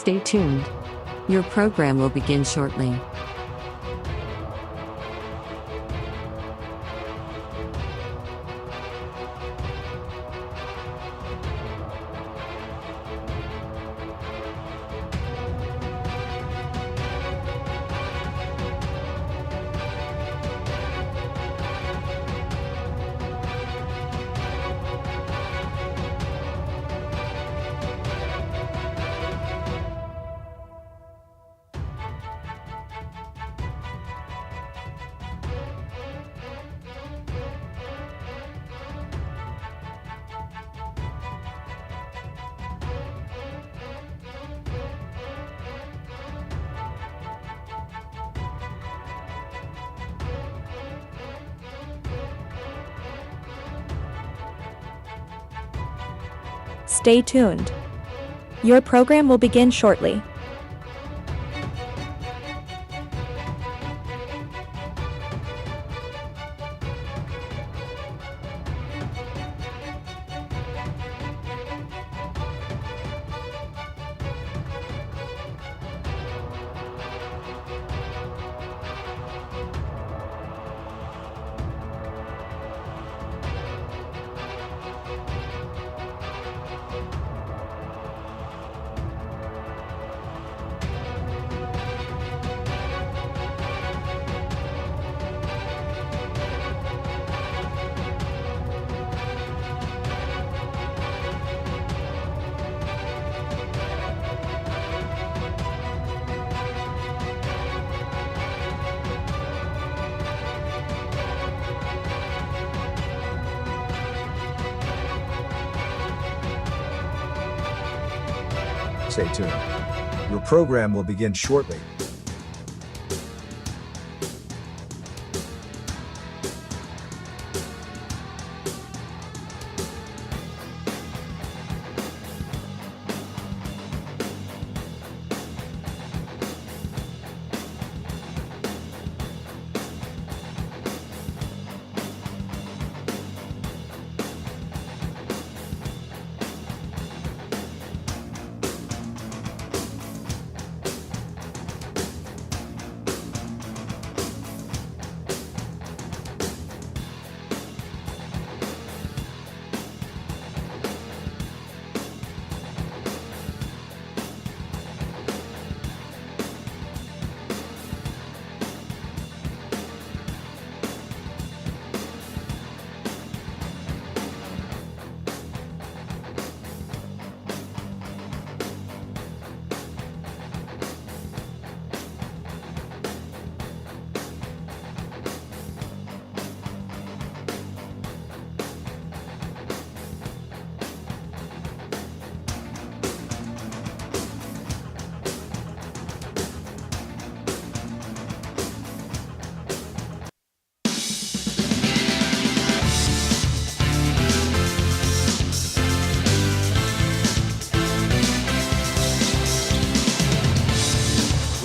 Stay tuned. Your program will begin shortly. Stay tuned. Your program will begin shortly. Stay tuned. Your program will begin shortly.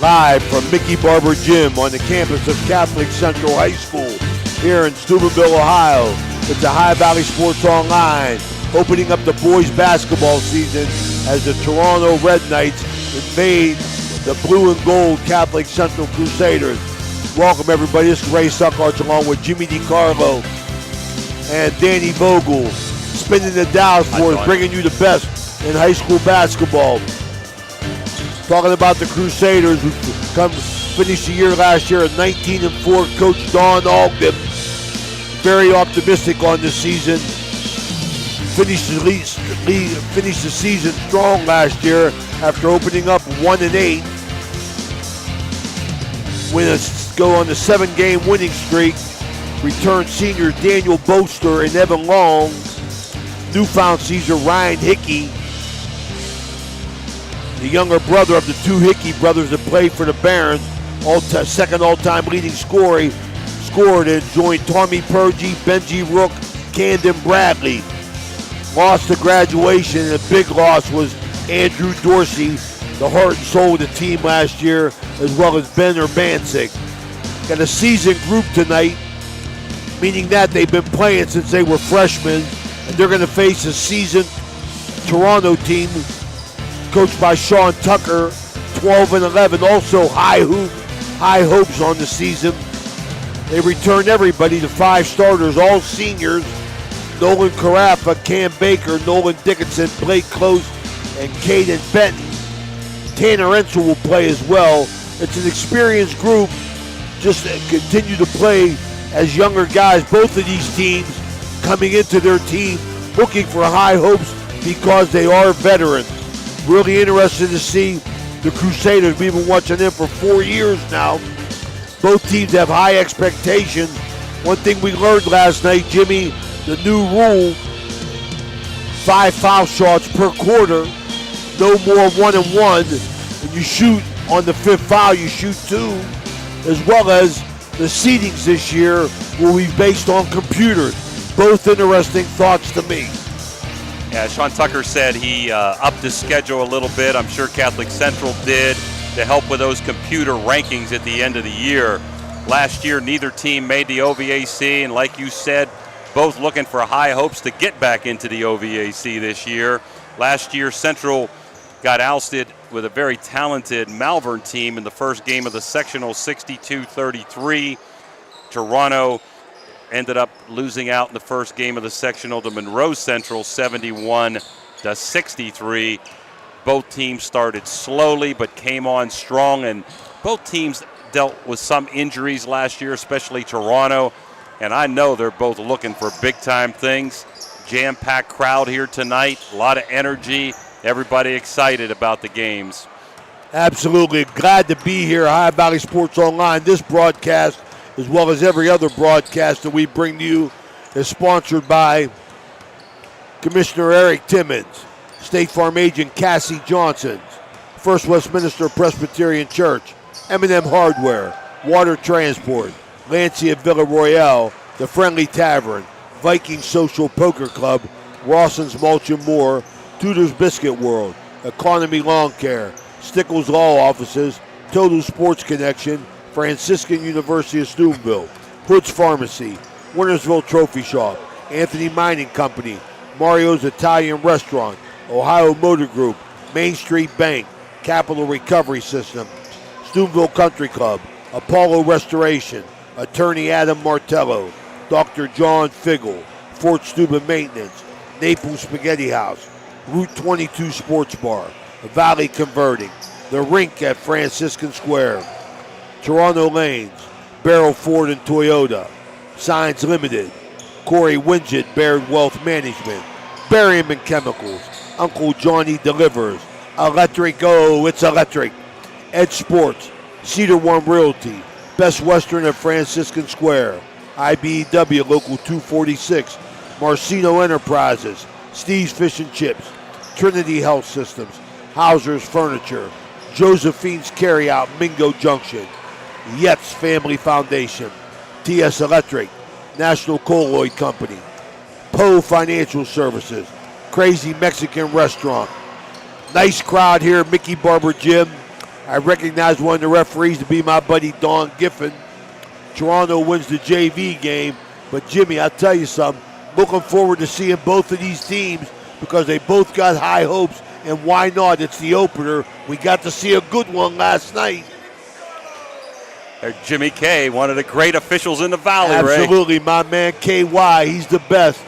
Live from Mickey Barber Gym on the campus of Catholic Central High School here in Steubenville, Ohio. It's the High Valley Sports Online, opening up the boys basketball season as the Toronto Red Knights invade the blue and gold Catholic Central Crusaders. Welcome everybody, this is Ray Suckarts along with Jimmy DiCarlo and Danny Vogel, spinning the dials for us, bringing you the best in high school basketball. Talking about the Crusaders, who finished the year last year at 19-4. Coach Don Ogden, very optimistic on this season. Finished the season strong last year after opening up 1-8. Go on the 7-game winning streak. Returned seniors Daniel Boaster and Evan Long. Newfound Caesar Ryan Hickey, the younger brother of the two Hickey brothers that played for the Barons, second all-time leading scorer, scored and joined Tommy Purgie, Benji Rook, Camden Bradley. Lost to graduation, and a big loss was Andrew Dorsey, the heart and soul of the team last year, as well as Ben Urbancic. Got a seasoned group tonight, meaning that they've been playing since they were freshmen, and they're going to face a seasoned Toronto team coached by Sean Tucker, 12-11. Also high hopes on the season. They returned everybody to 5 starters, all seniors. Nolan Carafa, Cam Baker, Nolan Dickinson, Blake Close, and Caden Benton. Tanner Ensel will play as well. It's an experienced group. Just continue to play as younger guys. Both of these teams coming into their team looking for high hopes because they are veterans. Really interested to see the Crusaders. We've been watching them for 4 years now. Both teams have high expectations. One thing we learned last night, Jimmy, the new rule, 5 foul shots per quarter, no more 1-and-1. When you shoot on the 5th foul, you shoot 2, as well as the seedings this year will be based on computers. Both interesting thoughts to me. Yeah, Sean Tucker said he upped his schedule a little bit. I'm sure Catholic Central did to help with those computer rankings at the end of the year. Last year, neither team made the OVAC, and like you said, both looking for high hopes to get back into the OVAC this year. Last year, Central got ousted with a very talented Malvern team in the first game of the sectional, 62-33. Toronto ended up losing out in the first game of the sectional to Monroe Central, 71-63. Both teams started slowly but came on strong, and both teams dealt with some injuries last year, especially Toronto. And I know they're both looking for big-time things. Jam-packed crowd here tonight, a lot of energy, everybody excited about the games. Absolutely. Glad to be here, Ohio Valley Sports Online. This broadcast, as well as every other broadcast that we bring to you, is sponsored by Commissioner Eric Timmons, State Farm Agent Cassie Johnson, First Westminster Presbyterian Church, M&M Hardware, Water Transport, Lancia Villa Royale, The Friendly Tavern, Viking Social Poker Club, Rawson's Mulch and More, Tudor's Biscuit World, Economy Lawn Care, Stickles Law Offices, Total Sports Connection, Franciscan University of Steubenville, Hood's Pharmacy, Wintersville Trophy Shop, Anthony Mining Company, Mario's Italian Restaurant, Ohio Motor Group, Main Street Bank, Capital Recovery System, Steubenville Country Club, Apollo Restoration, Attorney Adam Martello, Dr. John Figgle, Fort Steuben Maintenance, Naples Spaghetti House, Route 22 Sports Bar, Valley Converting, The Rink at Franciscan Square, Toronto Lanes, Barrel Ford and Toyota, Signs Limited, Corey Wingett, Baird Wealth Management, Berryman Chemicals, Uncle Johnny Delivers, Electric, oh, it's electric, Ed Sports, Cedar One Realty, Best Western at Franciscan Square, IBEW Local 246, Marcino Enterprises, Steve's Fish and Chips, Trinity Health Systems, Hauser's Furniture, Josephine's Carryout, Mingo Junction, Yetz Family Foundation, TS Electric, National Colloid Company, Poe Financial Services, Crazy Mexican Restaurant. Nice crowd here at Mickey Barber Gym. I recognize one of the referees to be my buddy Don Giffen. Toronto wins the JV game, but Jimmy, I'll tell you something, looking forward to seeing both of these teams because they both got high hopes, and why not? It's the opener. We got to see a good one last night. Jimmy K, one of the great officials in the Valley, Absolutely, Ray. My man KY, he's the best.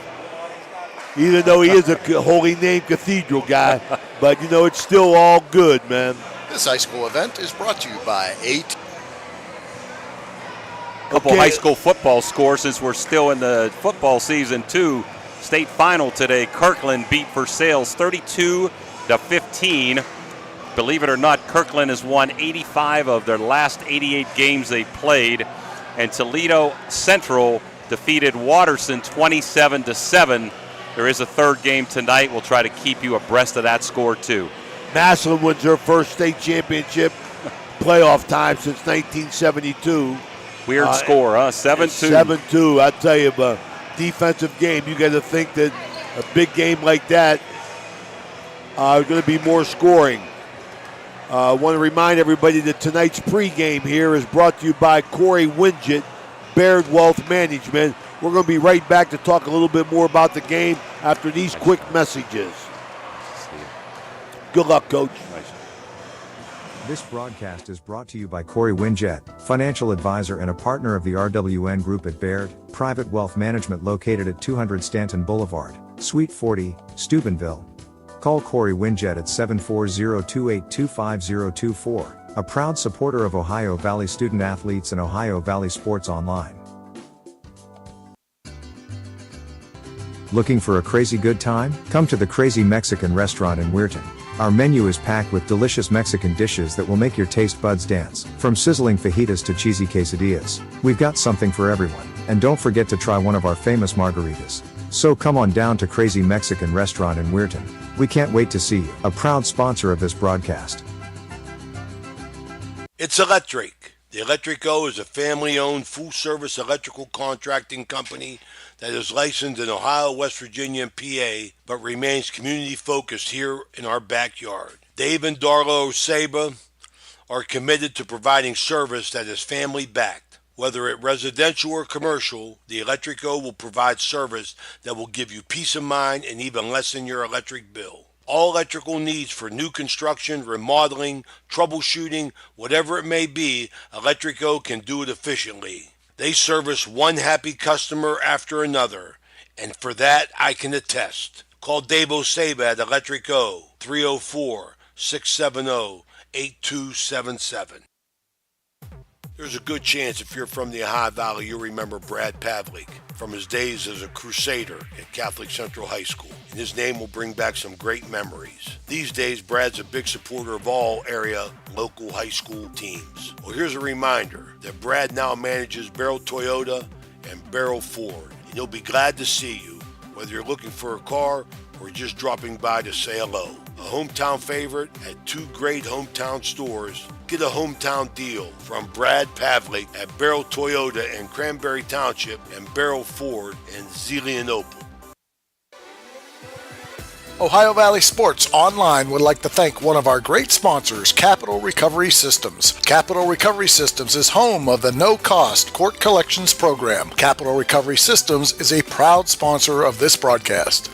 Even though he is a holy name cathedral guy, but you know, it's still all good, man. This high school event is brought to you by Couple high school football scores since we're still in the football season too. State final today, Kirkland beat Versailles 32-15. Believe it or not, Kirkland has won 85 of their last 88 games they played, and Toledo Central defeated Watterson 27-7. There is a third game tonight. We'll try to keep you abreast of that score too. Massillon wins their first state championship playoff time since 1972. Weird score, huh? 7-2. 7-2. I tell you, but defensive game. You got to think that a big game like that is going to be more scoring. I want to remind everybody that tonight's pregame here is brought to you by Corey Wingett, Baird Wealth Management. We're going to be right back to talk a little bit more about the game after these quick messages. Good luck, Coach. This broadcast is brought to you by Corey Winjet, financial advisor and a partner of the RWN Group at Baird, Private Wealth Management located at 200 Stanton Boulevard, Suite 40, Steubenville. Call Corey Winjet at 740-282-5024, a proud supporter of Ohio Valley student athletes and Ohio Valley Sports Online. Looking for a crazy good time? Come to the Crazy Mexican Restaurant in Weirton. Our menu is packed with delicious Mexican dishes that will make your taste buds dance, from sizzling fajitas to cheesy quesadillas. We've got something for everyone, and don't forget to try one of our famous margaritas. So come on down to Crazy Mexican Restaurant in Weirton. We can't wait to see you, a proud sponsor of this broadcast. It's electric. The Electric O is a family-owned, full-service electrical contracting company that is licensed in Ohio, West Virginia, and PA, but remains community-focused here in our backyard. Dave and Darla Oseba are committed to providing service that is family-backed. Whether it residential or commercial, the Electric O will provide service that will give you peace of mind and even lessen your electric bill. All electrical needs for new construction, remodeling, troubleshooting, whatever it may be, Electric O can do it efficiently. They service one happy customer after another, and for that I can attest. Call Dave Oseba at Electric O, 304-670-8277. There's a good chance if you're from the Ohio Valley, you'll remember Brad Pavlik from his days as a Crusader at Catholic Central High School, and his name will bring back some great memories. These days, Brad's a big supporter of all area local high school teams. Well, here's a reminder that Brad now manages Barrel Toyota and Barrel Ford, and he'll be glad to see you, whether you're looking for a car or just dropping by to say hello. A hometown favorite at two great hometown stores. Get a hometown deal from Brad Pavlik at Barrel Toyota in Cranberry Township and Barrel Ford in Zelienople. Ohio Valley Sports Online would like to thank one of our great sponsors, Capital Recovery Systems. Capital Recovery Systems is home of the no-cost court collections program. Capital Recovery Systems is a proud sponsor of this broadcast.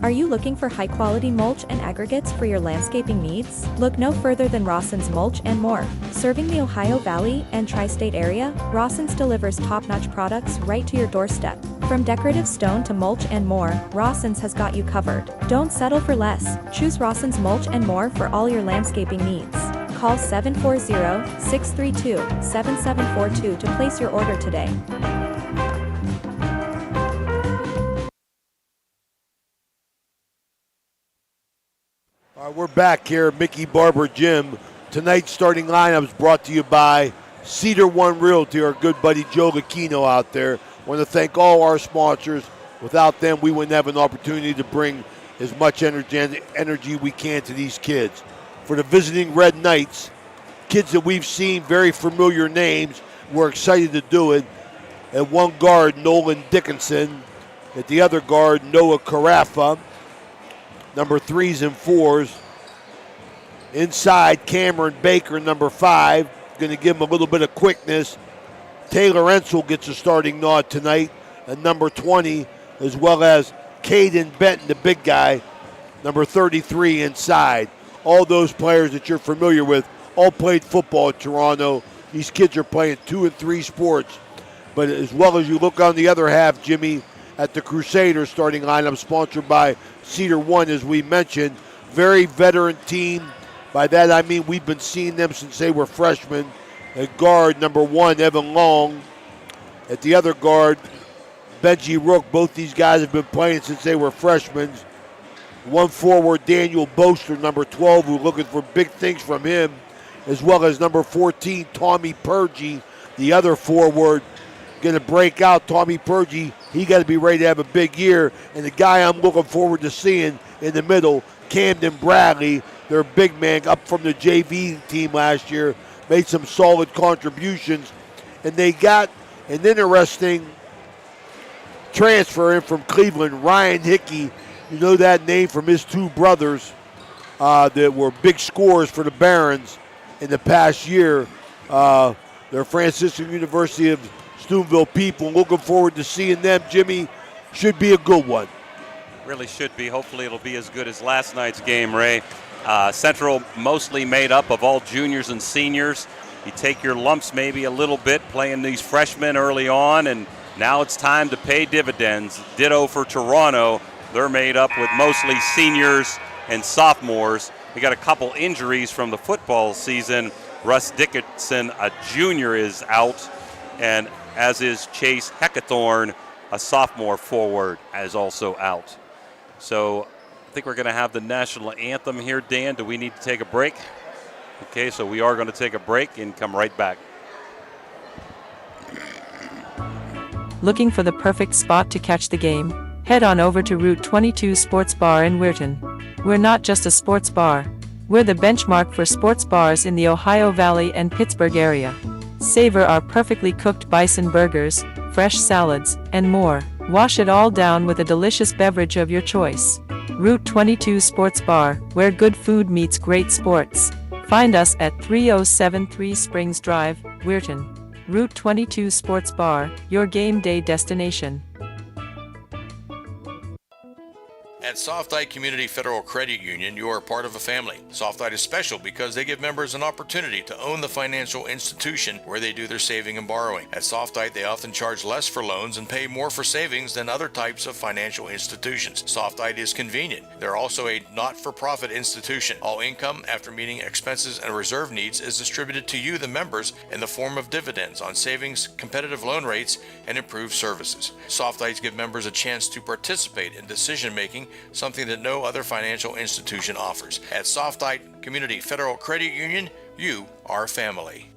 Are you looking for high-quality mulch and aggregates for your landscaping needs? Look no further than Rawson's Mulch and More. Serving the Ohio Valley and Tri-State area, Rawson's delivers top-notch products right to your doorstep. From decorative stone to mulch and more, Rawson's has got you covered. Don't settle for less. Choose Rawson's Mulch and More for all your landscaping needs. Call 740-632-7742 to place your order today. All right, we're back here at Mickey Barber Gym. Tonight's starting lineup is brought to you by Cedar One Realty, our good buddy Joe Lucchino out there. I want to thank all our sponsors. Without them, we wouldn't have an opportunity to bring as much energy we can to these kids. For the visiting Red Knights, kids that we've seen, very familiar names, we're excited to do it. At one guard, Nolan Dickinson. At the other guard, Noah Carafa. Number 3s and 4s. Inside, Cameron Baker, number 5. Going to give him a little bit of quickness. Taylor Ensel gets a starting nod tonight at number 20, as well as Caden Benton, the big guy, number 33 inside. All those players that you're familiar with all played football at Toronto. These kids are playing 2 and 3 sports. But as well as you look on the other half, Jimmy, at the Crusaders starting lineup, sponsored by Cedar One, as we mentioned. Very veteran team. By that I mean we've been seeing them since they were freshmen. At guard, number 1, Evan Long. At the other guard, Benji Rook. Both these guys have been playing since they were freshmen. One forward, Daniel Boaster, number 12, who's looking for big things from him, as well as number 14, Tommy Purgie, the other forward. Going to break out, Tommy Purgie. He got to be ready to have a big year. And the guy I'm looking forward to seeing in the middle, Camden Bradley, their big man up from the JV team last year, made some solid contributions. And they got an interesting transfer in from Cleveland, Ryan Hickey. You know that name from his 2 brothers that were big scorers for the Barons in the past year. They're Franciscan University of Steubenville people. Looking forward to seeing them. Jimmy, should be a good one. Really should be. Hopefully it'll be as good as last night's game, Ray. Central mostly made up of all juniors and seniors. You take your lumps maybe a little bit playing these freshmen early on, and now it's time to pay dividends. Ditto for Toronto. They're made up with mostly seniors and sophomores. We got a couple injuries from the football season. Russ Dickinson, a junior, is out, and as is Chase Heckathorn, a sophomore forward, is also out. So I think we're going to have the national anthem here, Dan. Do we need to take a break? Okay, so we are going to take a break and come right back. Looking for the perfect spot to catch the game? Head on over to Route 22 Sports Bar in Weirton. We're not just a sports bar. We're the benchmark for sports bars in the Ohio Valley and Pittsburgh area. Savor our perfectly cooked bison burgers, fresh salads, and more. Wash it all down with a delicious beverage of your choice. Route 22 Sports Bar, where good food meets great sports. Find us at 3073 Springs Drive, Weirton. Route 22 Sports Bar, your game day destination. At Softite Community Federal Credit Union, you are part of a family. Softite is special because they give members an opportunity to own the financial institution where they do their saving and borrowing. At Softite, they often charge less for loans and pay more for savings than other types of financial institutions. Softite is convenient. They're also a not-for-profit institution. All income, after meeting expenses and reserve needs, is distributed to you, the members, in the form of dividends on savings, competitive loan rates, and improved services. Softites give members a chance to participate in decision-making, something that no other financial institution offers. At Softite Community Federal Credit Union, you are family.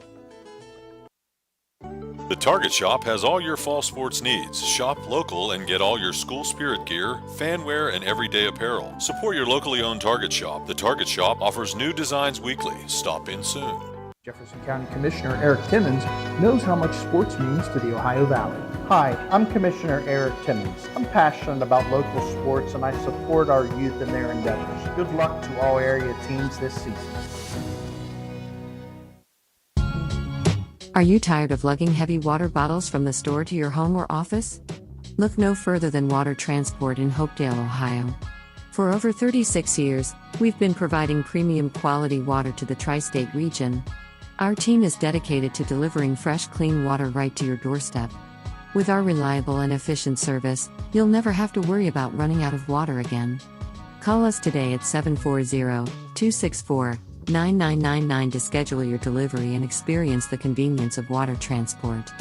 The Target Shop has all your fall sports needs. Shop local and get all your school spirit gear, fan wear, and everyday apparel. Support your locally owned Target Shop. The Target Shop offers new designs weekly. Stop in soon. Jefferson County Commissioner Eric Timmons knows how much sports means to the Ohio Valley. Hi, I'm Commissioner Eric Timmons. I'm passionate about local sports and I support our youth in their endeavors. Good luck to all area teams this season. Are you tired of lugging heavy water bottles from the store to your home or office? Look no further than Water Transport in Hopedale, Ohio. For over 36 years, we've been providing premium quality water to the tri-state region. Our team is dedicated to delivering fresh, clean water right to your doorstep. With our reliable and efficient service, you'll never have to worry about running out of water again. Call us today at 740-264-9999 to schedule your delivery and experience the convenience of water transport.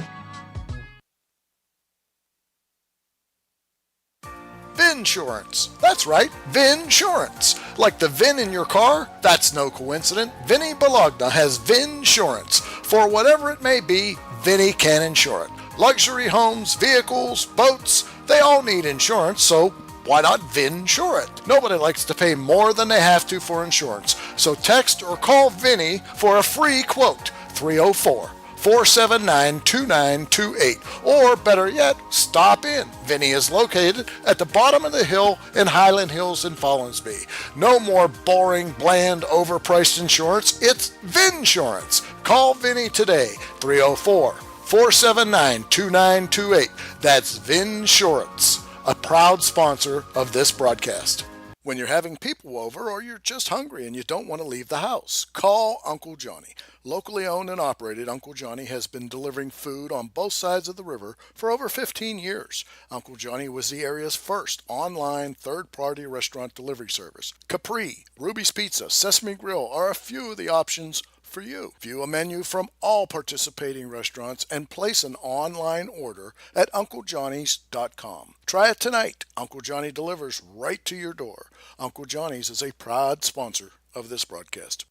Vinsurance. That's right, Vinsurance. Like the VIN in your car? That's no coincidence. Vinny Bologna has Vinsurance. For whatever it may be, Vinny can insure it. Luxury homes, vehicles, boats, they all need insurance, so why not Vinsure it? Nobody likes to pay more than they have to for insurance. So text or call Vinny for a free quote, 304-479-2928. Or better yet, stop in. Vinny is located at the bottom of the hill in Highland Hills in Follinsby. No more boring, bland, overpriced insurance. It's Vinsurance. Call Vinny today, 304-479-2928. That's Vinsurance, a proud sponsor of this broadcast. When you're having people over or you're just hungry and you don't want to leave the house, call Uncle Johnny. Locally owned and operated, Uncle Johnny has been delivering food on both sides of the river for over 15 years. Uncle Johnny was the area's first online third-party restaurant delivery service. Capri, Ruby's Pizza, Sesame Grill are a few of the options for you. View a menu from all participating restaurants and place an online order at UncleJohnny's.com. Try it tonight. Uncle Johnny delivers right to your door. Uncle Johnny's is a proud sponsor of this broadcast.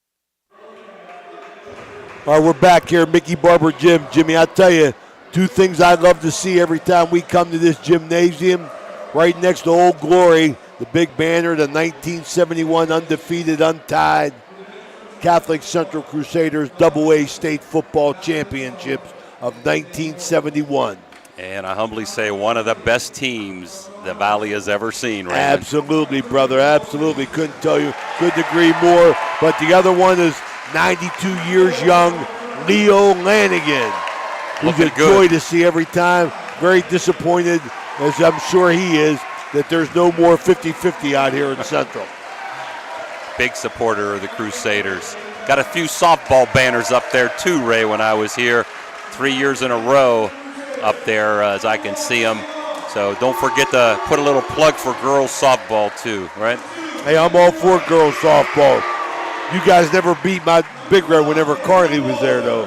All right, we're back here, Mickey Barber Gym. Jimmy, I'll tell you, two things I'd love to see every time we come to this gymnasium. Right next to Old Glory, the big banner, the 1971 undefeated, untied Catholic Central Crusaders AA State Football Championships of 1971. And I humbly say one of the best teams the Valley has ever seen, right? Absolutely, brother, absolutely. Couldn't agree more. But the other one is 92 years young, Leo Lanigan, who's a joy to see every time. Very disappointed, as I'm sure he is, that there's no more 50-50 out here in Central. Big supporter of the Crusaders. Got a few softball banners up there too, Ray, when I was here 3 years in a row up there as I can see them. So don't forget to put a little plug for girls softball too, right? Hey, I'm all for girls softball. You guys never beat my Big Red whenever Carly was there, though.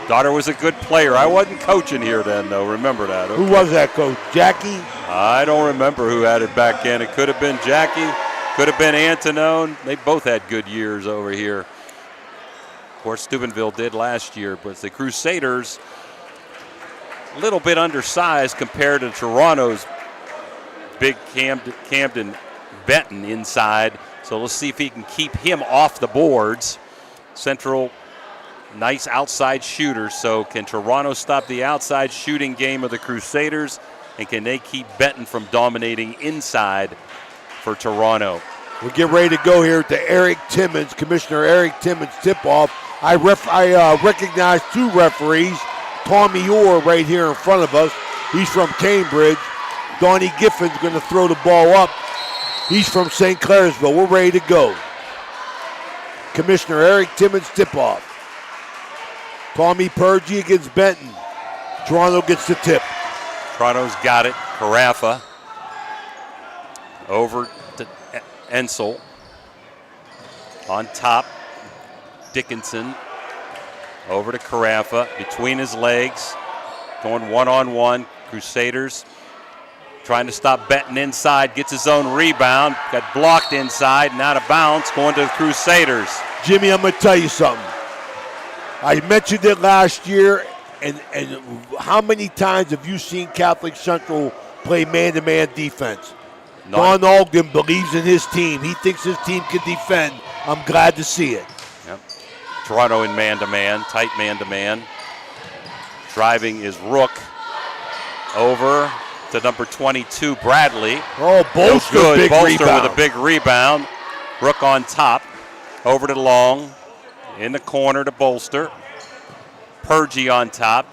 Daughter was a good player. I wasn't coaching here then, though. Remember that. Okay. Who was that coach? Jackie? I don't remember who had it back then. It could have been Jackie. Could have been Antonone. They both had good years over here. Of course, Steubenville did last year, but the Crusaders, a little bit undersized compared to Toronto's big Camden Benton inside. So let's see if he can keep him off the boards. Central, nice outside shooters. So can Toronto stop the outside shooting game of the Crusaders? And can they keep Benton from dominating inside for Toronto? We'll get ready to go here to Eric Timmons, Commissioner Eric Timmons tip-off. I recognize two referees. Tommy Orr right here in front of us. He's from Cambridge. Donnie Giffin's going to throw the ball up. He's from St. Clairsville. We're ready to go. Commissioner Eric Timmons tip-off. Tommy Purgie against Benton. Toronto gets the tip. Toronto's got it. Carafa over to Ensel. On top, Dickinson over to Carafa. Between his legs. Going one-on-one. Crusaders trying to stop Benton inside. Gets his own rebound. Got blocked inside and out of bounds. Going to the Crusaders. Jimmy, I'm going to tell you something. I mentioned it last year, and how many times have you seen Catholic Central play man-to-man defense? None. Don Ogden believes in his team. He thinks his team can defend. I'm glad to see it. Yep. Toronto in man-to-man, tight man-to-man. Driving is Rook over to number 22, Bradley. Oh, Bolster, no good. big Bolster rebound. with a big rebound. Rook on top, over to Long. In the corner to Bolster. Purgie on top.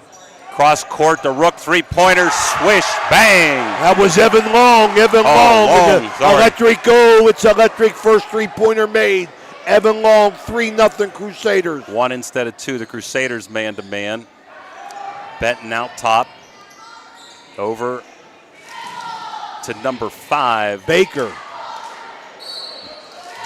Cross court to Rook, three-pointer, swish, bang. That was Evan Long. Long, Electric, it's electric first three-pointer made. Evan Long, 3-0 Crusaders. One instead of two, the Crusaders man-to-man. Benton out top. Over to number 5. Baker.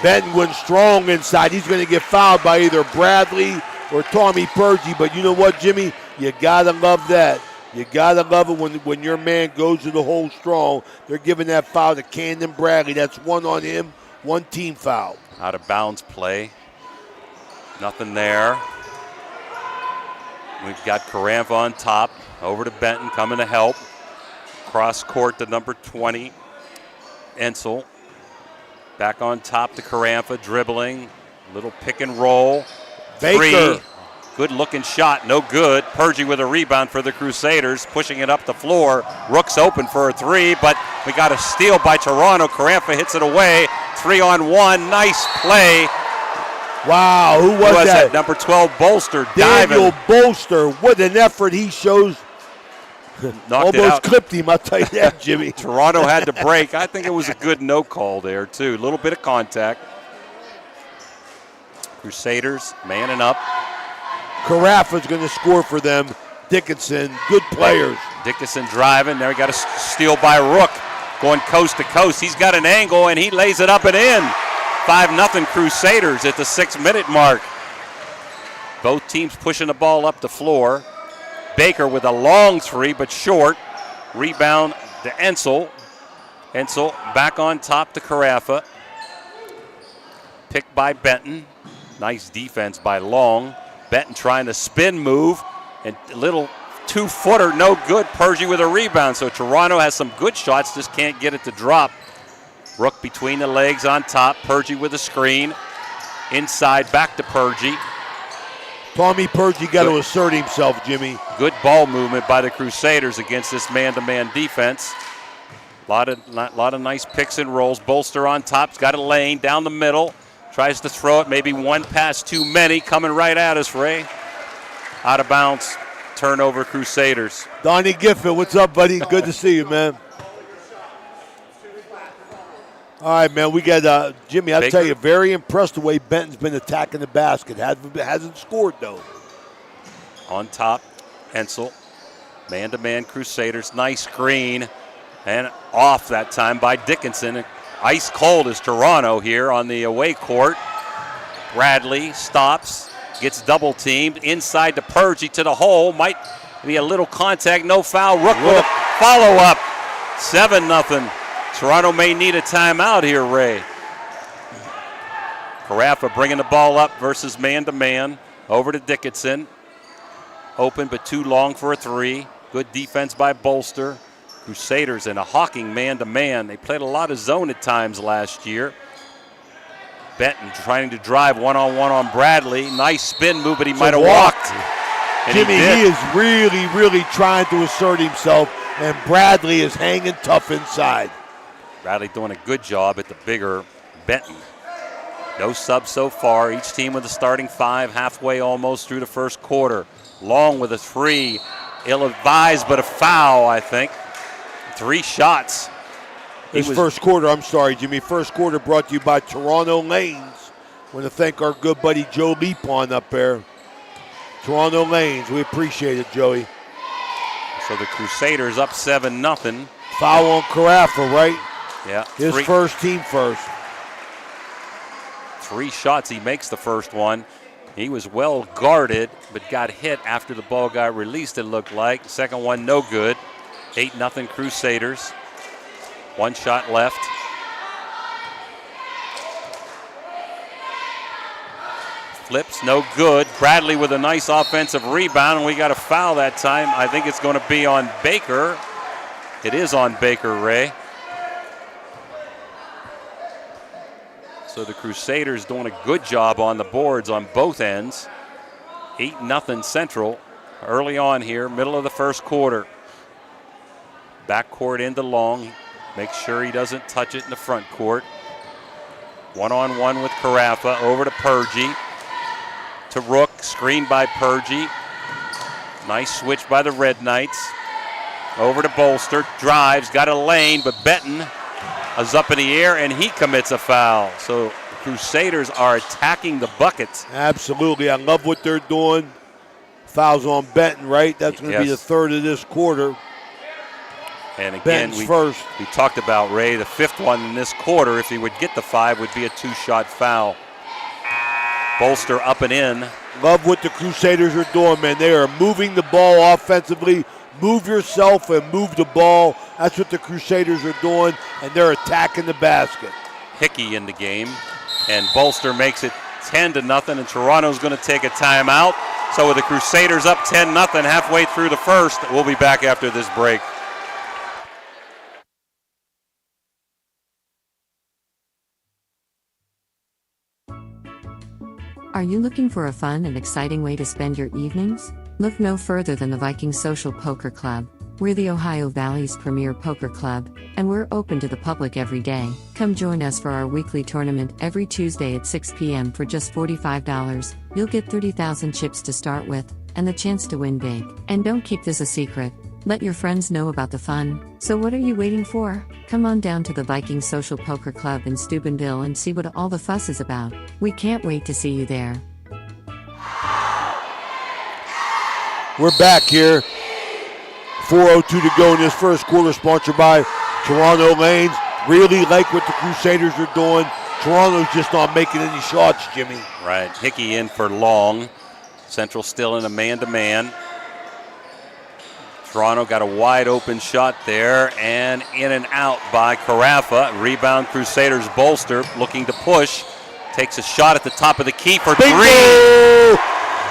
Benton went strong inside. He's going to get fouled by either Bradley or Tommy Purgie. But you know what, Jimmy? You got to love that. You got to love it when your man goes to the hole strong. They're giving that foul to Camden Bradley. That's one on him, one team foul. Out of bounds play. Nothing there. We've got Carafa on top. Over to Benton, coming to help. Cross court to number 20, Ensel. Back on top to Carafa, dribbling. Little pick and roll. Baker. Three. Good looking shot, no good. Purgie with a rebound for the Crusaders, pushing it up the floor. Rook's open for a three, but we got a steal by Toronto. Carafa hits it away. 3-on-1, nice play. Wow, who was that? Number 12, Bolster, Daniel diving. Bolster, what an effort he shows. Almost clipped him, I'll tell you that, Jimmy. Toronto had to break. I think it was a good no call there, too. A little bit of contact. Crusaders manning up. Carafa's going to score for them. Dickinson, good players. Dickinson driving. There we got a steal by Rook. Going coast to coast. He's got an angle, and he lays it up and in. 5-0 Crusaders at the 6-minute mark. Both teams pushing the ball up the floor. Baker with a long three, but short. Rebound to Ensel. Ensel back on top to Carafa. Picked by Benton. Nice defense by Long. Benton trying to spin move. And a little two-footer, no good. Purgie with a rebound. So Toronto has some good shots, just can't get it to drop. Rook between the legs on top. Purgie with a screen. Inside, back to Purgie. Tommy Purgie got to assert himself, Jimmy. Good ball movement by the Crusaders against this man-to-man defense. A lot of nice picks and rolls. Bolster on top. He's got a lane down the middle. Tries to throw it. Maybe one pass too many. Coming right at us, Ray. Out of bounds. Turnover Crusaders. Donnie Gifford, what's up, buddy? Good to see you, man. All right, man, we got Jimmy. I'll Baker. tell you, very impressed the way Benton's been attacking the basket. Hasn't scored though. On top, Hensel. Man-to-man Crusaders. Nice screen. And off that time by Dickinson. Ice cold is Toronto here on the away court. Bradley stops. Gets double teamed. Inside to Purgey to the hole. Might be a little contact. No foul. Rook with a follow-up. 7-0. Toronto may need a timeout here, Ray. Carafa bringing the ball up versus man-to-man. Over to Dickinson. Open but too long for a three. Good defense by Bolster. Crusaders in a hawking man-to-man. They played a lot of zone at times last year. Benton trying to drive one-on-one on Bradley. Nice spin move, but he might have walked. And Jimmy, he is really, really trying to assert himself, and Bradley is hanging tough inside. Bradley doing a good job at the bigger Benton. No subs so far. Each team with a starting five, halfway almost through the first quarter. Long with a three. Ill-advised, but a foul, I think. 3 shots. First quarter, I'm sorry, Jimmy. First quarter brought to you by Toronto Lanes. I want to thank our good buddy Joe Leapon up there. Toronto Lanes, we appreciate it, Joey. So the Crusaders up 7-0. Foul on Carafa, right? Yeah. His first, team first. 3 shots, he makes the first one. He was well guarded, but got hit after the ball got released, it looked like. Second one, no good. 8-0 Crusaders. 1 shot left. Flips, no good. Bradley with a nice offensive rebound, and we got a foul that time. I think it's going to be on Baker. It is on Baker, Ray. So the Crusaders doing a good job on the boards on both ends. 8-0 Central early on here, middle of the first quarter. Backcourt into Long. Make sure he doesn't touch it in the front court. One-on-one with Carafa. Over to Purgey. To Rook. Screened by Purgey. Nice switch by the Red Knights. Over to Bolster. Drives. Got a lane, but Benton is up in the air, and he commits a foul. So the Crusaders are attacking the buckets. Absolutely. I love what they're doing. Fouls on Benton, right? That's going to be the third of this quarter. And again, we talked about, Ray, the 5th one in this quarter. If he would get the 5, would be a 2-shot foul. Bolster up and in. Love what the Crusaders are doing, man. They are moving the ball offensively. Move yourself and move the ball. That's what the Crusaders are doing, and they're attacking the basket. Hickey in the game, and Bolster makes it 10-0, and Toronto's going to take a timeout. So with the Crusaders up 10-0 halfway through the first, we'll be back after this break. Are you looking for a fun and exciting way to spend your evenings? Look no further than the Viking Social Poker Club. We're the Ohio Valley's premier poker club, and we're open to the public every day. Come join us for our weekly tournament every Tuesday at 6 p.m. for just $45. You'll get 30,000 chips to start with, and the chance to win big. And don't keep this a secret. Let your friends know about the fun. So what are you waiting for? Come on down to the Viking Social Poker Club in Steubenville and see what all the fuss is about. We can't wait to see you there. We're back here. 4:02 to go in this first quarter, sponsored by Toronto Lanes. Really like what the Crusaders are doing. Toronto's just not making any shots, Jimmy. Right, Hickey in for Long. Central still in a man-to-man. Toronto got a wide open shot there, and in and out by Carafa. Rebound Crusaders. Bolster looking to push. Takes a shot at the top of the key for Bingo! 3.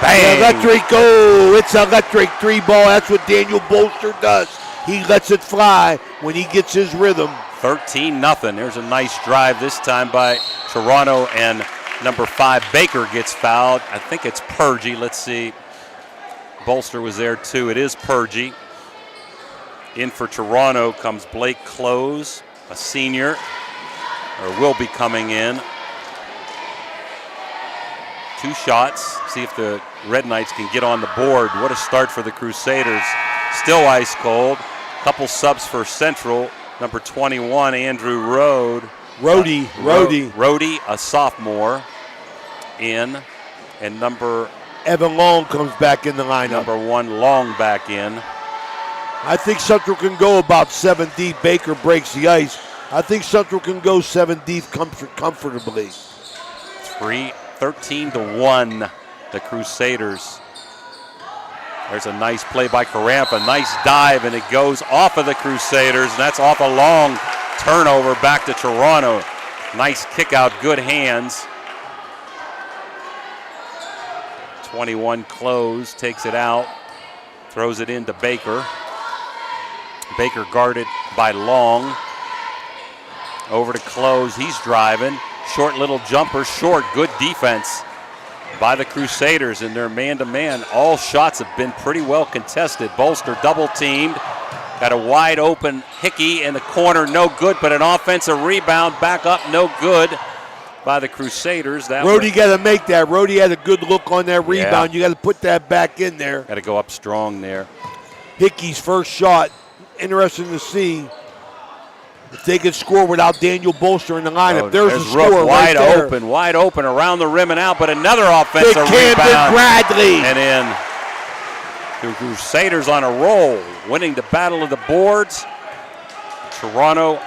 Bang! Electric goal. It's electric 3 ball. That's what Daniel Bolster does. He lets it fly when he gets his rhythm. 13-0. There's a nice drive this time by Toronto, and number 5 Baker gets fouled. I think it's Purgey. Let's see. Bolster was there too. It is Purgey. In for Toronto comes Blake Close, a senior, or will be coming in. 2 shots. See if the Red Knights can get on the board. What a start for the Crusaders. Still ice cold. Couple subs for Central. Number 21, Andrew Rode, Rhodey, a sophomore, in, and Evan Long comes back in the lineup. Number 1 Long back in. I think Central can go about 7 deep. Baker breaks the ice. I think Central can go 7 deep comfortably. 13-1, the Crusaders. There's a nice play by Carampa, nice dive, and it goes off of the Crusaders, and that's off a long turnover back to Toronto. Nice kick out, good hands. 21 Close takes it out, throws it into Baker. Baker guarded by Long. Over to Close, he's driving. Short little jumper, short, good defense by the Crusaders in their man-to-man. All shots have been pretty well contested. Bolster double teamed. Got a wide open Hickey in the corner, no good, but an offensive rebound back up, no good by the Crusaders. Rhodey got to make that. Rhodey had a good look on that rebound. You got to put that back in there. Got to go up strong there. Hickey's first shot, interesting to see if they can score without Daniel Bolster in the lineup. There's the score wide right there. Wide open around the rim and out, but another offensive Camden rebound. Bradley. And in. The Crusaders on a roll, winning the battle of the boards. Toronto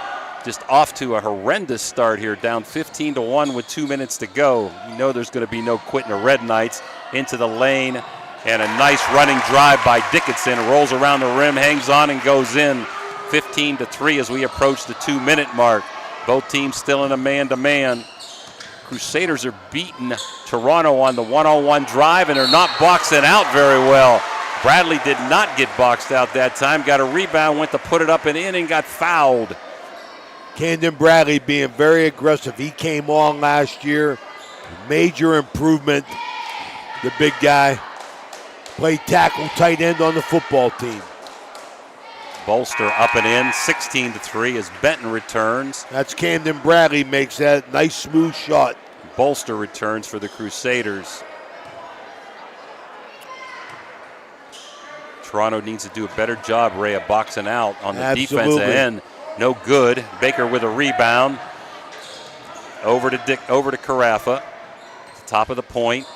just off to a horrendous start here, down 15-1 with 2 minutes to go. You know there's going to be no quitting the Red Knights. Into the lane, and a nice running drive by Dickinson. Rolls around the rim, hangs on, and goes in. 15-3 as we approach the 2-minute mark. Both teams still in a man-to-man. Crusaders are beating Toronto on the one-on-one drive, and they're not boxing out very well. Bradley did not get boxed out that time. Got a rebound, went to put it up and in, and got fouled. Camden Bradley being very aggressive. He came on last year. Major improvement. The big guy. Played tackle, tight end on the football team. Bolster up and in, 16-3 as Benton returns. That's Camden Bradley makes that nice smooth shot. Bolster returns for the Crusaders. Toronto needs to do a better job, Ray, of boxing out on the defensive end. No good. Baker with a rebound. Over to Carafa. Top of the point.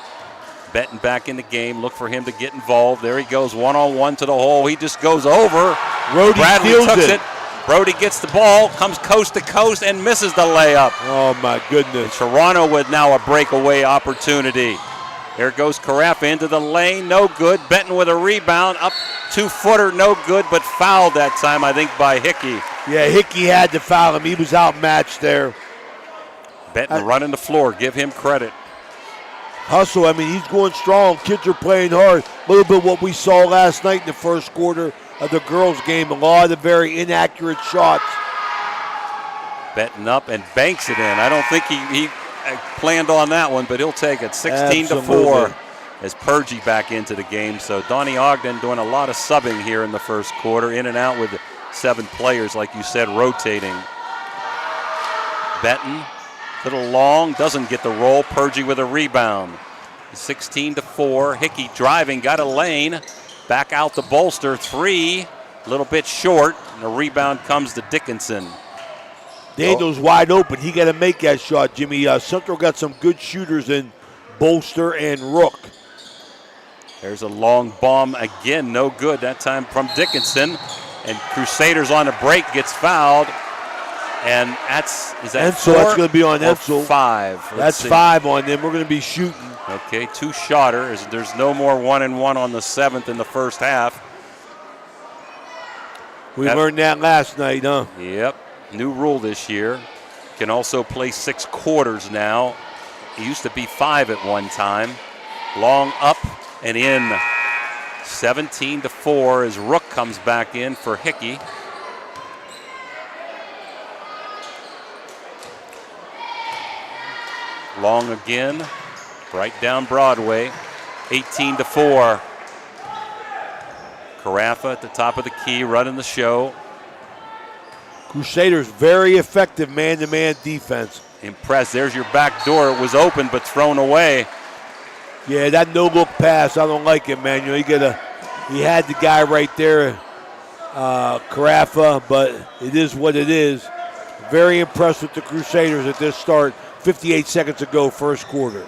Benton back in the game. Look for him to get involved. There he goes, one-on-one to the hole. He just goes over. Bradley tucks it. Brody gets the ball, comes coast to coast, and misses the layup. Oh, my goodness. And Toronto with now a breakaway opportunity. There goes Carafa into the lane. No good. Benton with a rebound. Up 2-footer. No good, but fouled that time, I think, by Hickey. Yeah, Hickey had to foul him. He was outmatched there. Benton running the floor. Give him credit. Hustle, I mean, he's going strong. Kids are playing hard. A little bit what we saw last night in the first quarter of the girls' game. A lot of very inaccurate shots. Benton up and banks it in. I don't think he planned on that one, but he'll take it. 16-4 as Purgie back into the game. So Donnie Ogden doing a lot of subbing here in the first quarter. In and out with 7 players, like you said, rotating. Benton. Little long, doesn't get the roll. Purgie with a rebound. 16-4. Hickey driving, got a lane. Back out the Bolster. 3, a little bit short. And the rebound comes to Dickinson. Daniel's wide open. He got to make that shot, Jimmy. Central got some good shooters in Bolster and Rook. There's a long bomb again, no good. That time from Dickinson. And Crusaders on a break, gets fouled. And is that Ensel? That's going to be on Ensel. 5. That's 5 on them. We're going to be shooting. Okay, 2-shotter. There's no more 1-and-1 on the 7th in the first half. We learned that last night, huh? Yep. New rule this year. Can also play 6 quarters now. It used to be 5 at one time. Long up and in. 17-4 as Rook comes back in for Hickey. Long again, right down Broadway, 18-4. Carafa at the top of the key, running the show. Crusaders very effective man-to-man defense. Impressed. There's your back door. It was open but thrown away. Yeah, that no-look pass, I don't like it, man. You know, he had the guy right there, Carafa, but it is what it is. Very impressed with the Crusaders at this start. 58 seconds to go, first quarter.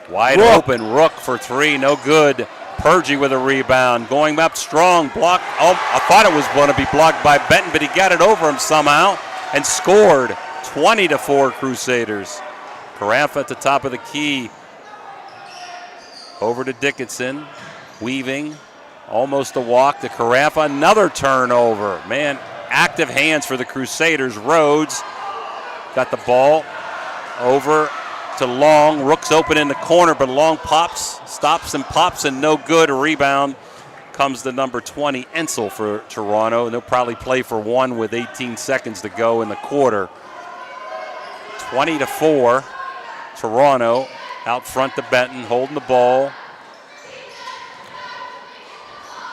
Wide open, Rook for three, no good. Purgie with a rebound, going up strong, block. Oh, I thought it was going to be blocked by Benton, but he got it over him somehow and scored. 20-4 Crusaders. Carafa at the top of the key. Over to Dickinson, weaving, almost a walk to Carafa, another turnover. Man, active hands for the Crusaders. Rhodes got the ball over to Long. Rook's open in the corner, but Long stops and pops, and no good. A rebound comes to number 20, Ensel for Toronto, and they'll probably play for one with 18 seconds to go in the quarter. 20-4, Toronto out front to Benton, holding the ball.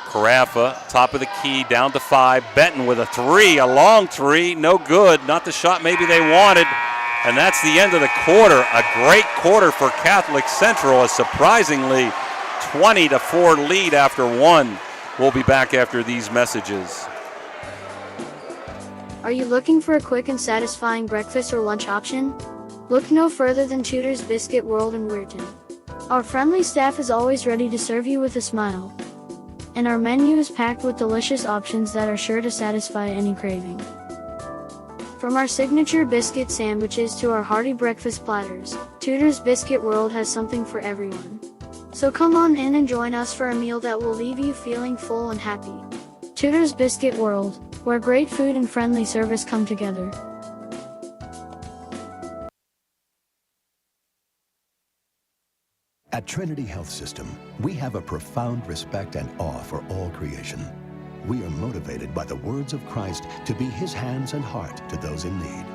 Carafa, top of the key, down to 5. Benton with a three, a long three, no good. Not the shot maybe they wanted. And that's the end of the quarter. A great quarter for Catholic Central. A surprisingly 20-4 lead after one. We'll be back after these messages. Are you looking for a quick and satisfying breakfast or lunch option? Look no further than Tudor's Biscuit World in Weirton. Our friendly staff is always ready to serve you with a smile. And our menu is packed with delicious options that are sure to satisfy any craving. From our signature biscuit sandwiches to our hearty breakfast platters, Tudor's Biscuit World has something for everyone. So come on in and join us for a meal that will leave you feeling full and happy. Tudor's Biscuit World, where great food and friendly service come together. At Trinity Health System, we have a profound respect and awe for all creation. We are motivated by the words of Christ to be His hands and heart to those in need.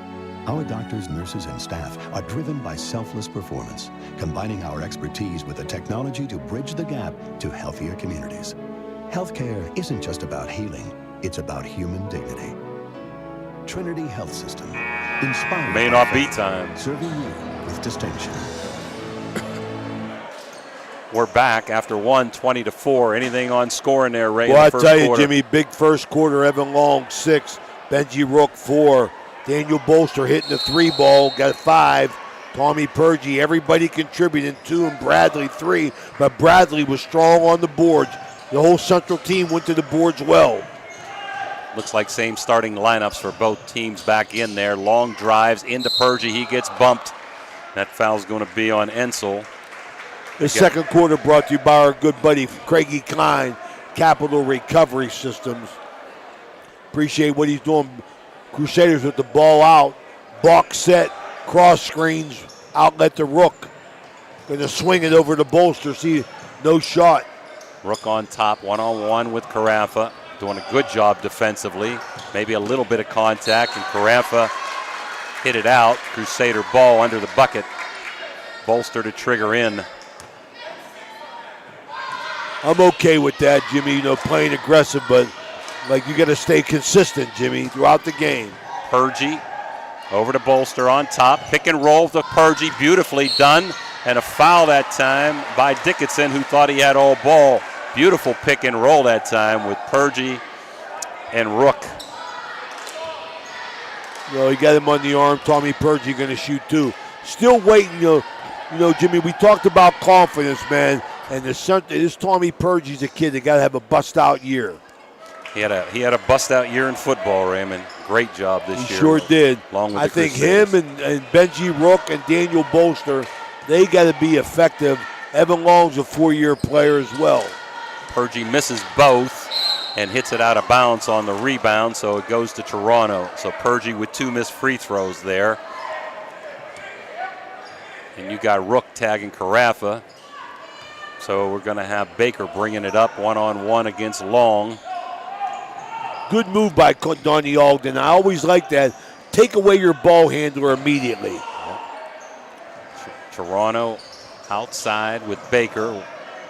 Our doctors, nurses, and staff are driven by selfless performance, combining our expertise with the technology to bridge the gap to healthier communities. Healthcare isn't just about healing, it's about human dignity. Trinity Health System, inspiring. May not be time. Serving you with distinction. We're back after one, 20-4. Anything on scoring there, Ray? Well, in I the first tell you, quarter? Jimmy, big first quarter. Evan Long, 6. Benji Rook, 4. Daniel Bolster hitting the 3 ball, got 5. Tommy Purgie, everybody contributing 2, and Bradley 3. But Bradley was strong on the boards. The whole Central team went to the boards well. Looks like same starting lineups for both teams back in there. Long drives into Purgie. He gets bumped. That foul's going to be on Ensel. The second quarter brought to you by our good buddy Craigie Klein, Capital Recovery Systems. Appreciate what he's doing. Crusaders with the ball out. Box set, cross screens, outlet to Rook. Going to swing it over to Bolster. See, no shot. Rook on top, one-on-one with Carafa. Doing a good job defensively. Maybe a little bit of contact, and Carafa hit it out. Crusader ball under the bucket. Bolster to trigger in. I'm okay with that, Jimmy. You know, playing aggressive, but like you got to stay consistent, Jimmy, throughout the game. Purgie over to Bolster on top. Pick and roll to Purgie. Beautifully done. And a foul that time by Dickinson, who thought he had all ball. Beautiful pick and roll that time with Purgie and Rook. He got him on the arm. Tommy Purgie going to shoot too. Still waiting, you know, Jimmy, we talked about confidence, man. And this Tommy Purgie's a kid that got to have a bust-out year. He had a bust-out year in football, Raymond. Great job this year. He sure did. Along with I think him and Benji Rook and Daniel Bolster, they got to be effective. Evan Long's a 4-year player as well. Purgie misses both and hits it out of bounds on the rebound, so it goes to Toronto. So Purgie with 2 missed free throws there. And you got Rook tagging Carafa. So we're going to have Baker bringing it up one-on-one against Long. Good move by Donnie Ogden. I always like that. Take away your ball handler immediately. Toronto outside with Baker.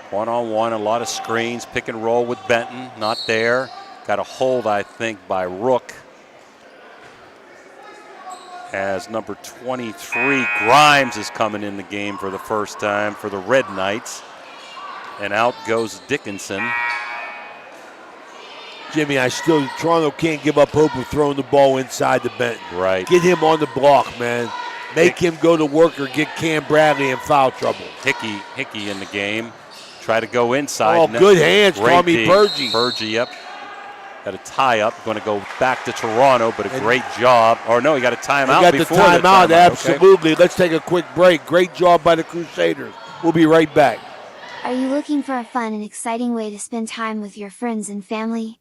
One-on-one, a lot of screens. Pick and roll with Benton. Not there. Got a hold, I think, by Rook. As number 23, Grimes, is coming in the game for the first time for the Red Knights. And out goes Dickinson. Jimmy, Toronto can't give up hope of throwing the ball inside the Benton. Right. Get him on the block, man. Make him go to work or get Cam Bradley in foul trouble. Hickey in the game. Try to go inside. Oh, good hands, Tommy Purgie. Purgie, yep. Got a tie-up. Going to go back to Toronto, but a great job. Or no, he got a timeout he got before the timeout. Absolutely. Okay. Let's take a quick break. Great job by the Crusaders. We'll be right back. Are you looking for a fun and exciting way to spend time with your friends and family?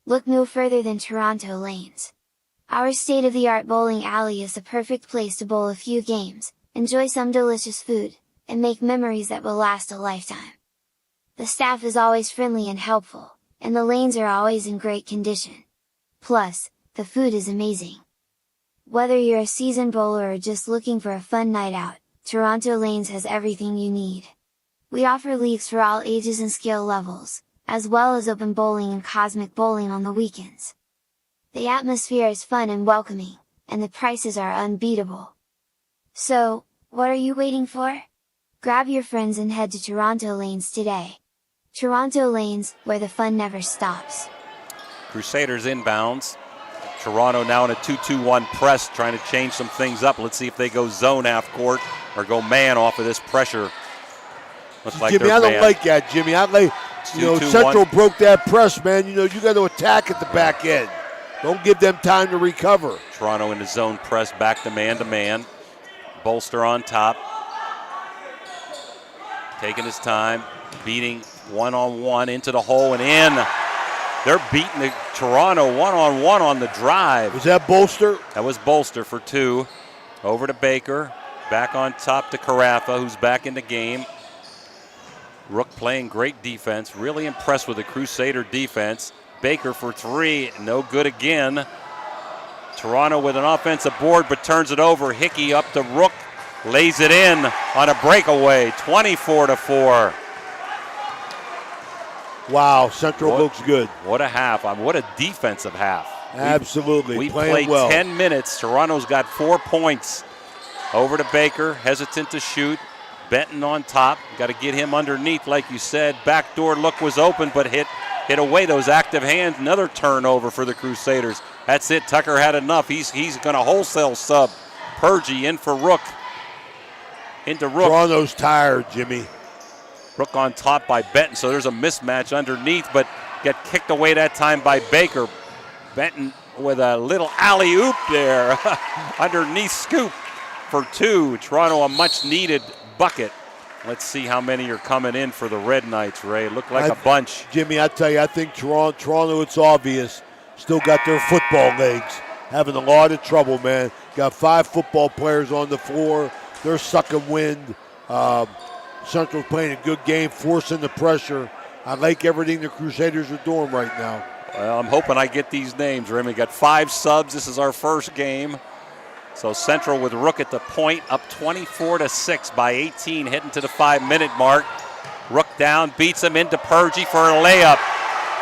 Look no further than Toronto Lanes. Our state-of-the-art bowling alley is the perfect place to bowl a few games, enjoy some delicious food, and make memories that will last a lifetime. The staff is always friendly and helpful, and the lanes are always in great condition. Plus, the food is amazing. Whether you're a seasoned bowler or just looking for a fun night out, Toronto Lanes has everything you need. We offer leagues for all ages and skill levels, as well as open bowling and cosmic bowling on the weekends. The atmosphere is fun and welcoming, and the prices are unbeatable. So, what are you waiting for? Grab your friends and head to Toronto Lanes today. Toronto Lanes, where the fun never stops. Crusaders inbounds. Toronto now in a 2-2-1 press, trying to change some things up. Let's see if they go zone half court or go man off of this pressure. Looks like Jimmy, I don't like that, Jimmy. Central broke that press, man. You got to attack at the back end. Don't give them time to recover. Toronto in the zone press, back to man. Bolster on top. Taking his time, beating one-on-one into the hole and in. They're beating the Toronto one-on-one on the drive. Was that Bolster? That was Bolster for two. Over to Baker. Back on top to Carafa, who's back in the game. Rook playing great defense. Really impressed with the Crusader defense. Baker for three, no good again. Toronto with an offensive board, but turns it over. Hickey up to Rook, lays it in on a breakaway, 24-4. Wow, Central looks good. What a half. What a defensive half. Absolutely. We playing played well. 10 minutes. Toronto's got 4 points. Over to Baker, hesitant to shoot. Benton on top. Got to get him underneath, like you said. Backdoor look was open, but hit away those active hands. Another turnover for the Crusaders. That's it. Tucker had enough. He's going to wholesale sub. Purgie in for Rook. Into Rook. Toronto's tired, Jimmy. Rook on top by Benton, so there's a mismatch underneath, but got kicked away that time by Baker. Benton with a little alley-oop there. Underneath scoop for two. Toronto a much-needed bucket. Let's see how many are coming in for the Red Knights, Ray. Look like a bunch. Jimmy, I tell you, I think Toronto, it's obvious, still got their football legs. Having a lot of trouble, man. Got 5 football players on the floor. They're sucking wind. Central's playing a good game, forcing the pressure. I like everything the Crusaders are doing right now. Well, I'm hoping I get these names, Ray. We got 5 subs. This is our first game. So Central with Rook at the point, up 24-6 by 18, heading to the 5-minute mark. Rook down, beats him into Purgie for a layup.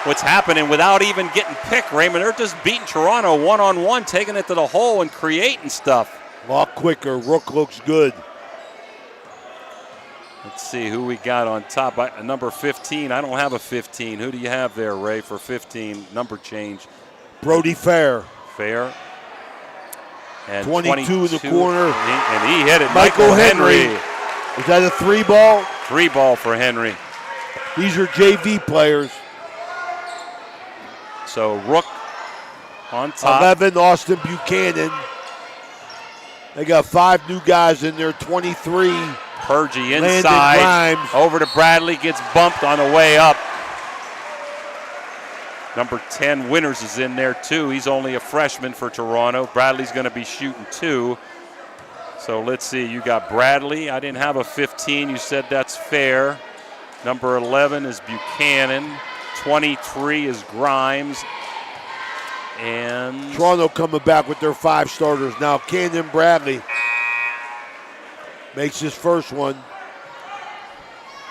What's happening without even getting picked, Raymond? They're just beating Toronto one-on-one, taking it to the hole and creating stuff. A lot quicker. Rook looks good. Let's see who we got on top. Number 15. I don't have a 15. Who do you have there, Ray, for 15? Number change. Brody Fair. Fair. And 22 in the corner. And he hit it. Michael Henry. Is that a 3-ball? 3-ball for Henry. These are JV players. So Rook on top. 11, Austin Buchanan. They got 5 new guys in there, 23. Purgie inside, over to Bradley, gets bumped on the way up. Number 10, Winters is in there too. He's only a freshman for Toronto. Bradley's going to be shooting 2. So let's see, you got Bradley. I didn't have a 15. You said that's fair. Number 11 is Buchanan. 23 is Grimes. And Toronto coming back with their 5 starters now. Camden Bradley makes his first one.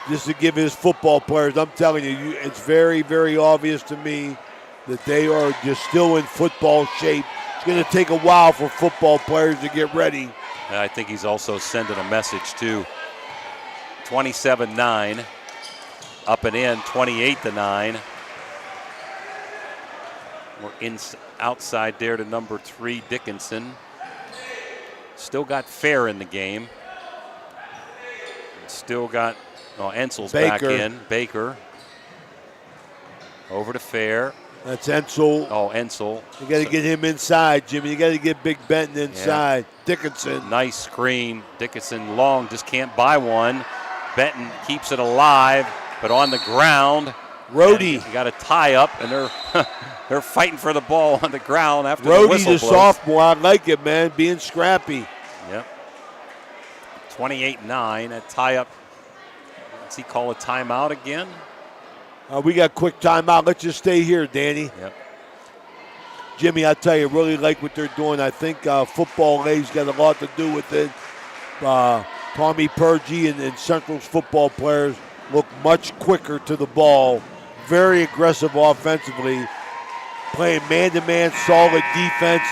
Just to give his football players, I'm telling you, it's very, very obvious to me that they are just still in football shape. It's going to take a while for football players to get ready. And I think he's also sending a message too. 27-9, up and in, 28-9. We're outside there to number 3, Dickinson. Still got Fair in the game. Still got Ensel's back in. Baker. Over to Fair. That's Ensel. Oh, Ensel. You got to get him inside, Jimmy. You got to get Big Benton inside. Yeah. Dickinson. Nice screen. Dickinson long, just can't buy one. Benton keeps it alive, but on the ground. Rhodey. You got a tie up, and they're fighting for the ball on the ground after Rhodey, the whistle the blows. sophomore. I like it, man. Being scrappy. Yep. 28-9. That tie up. Does he call a timeout again? We got quick timeout. Let's just stay here, Danny. Yep. Jimmy, I tell you, really like what they're doing. I think football A's got a lot to do with it. Tommy Purgie and Central's football players look much quicker to the ball. Very aggressive offensively. Playing man-to-man, solid defense.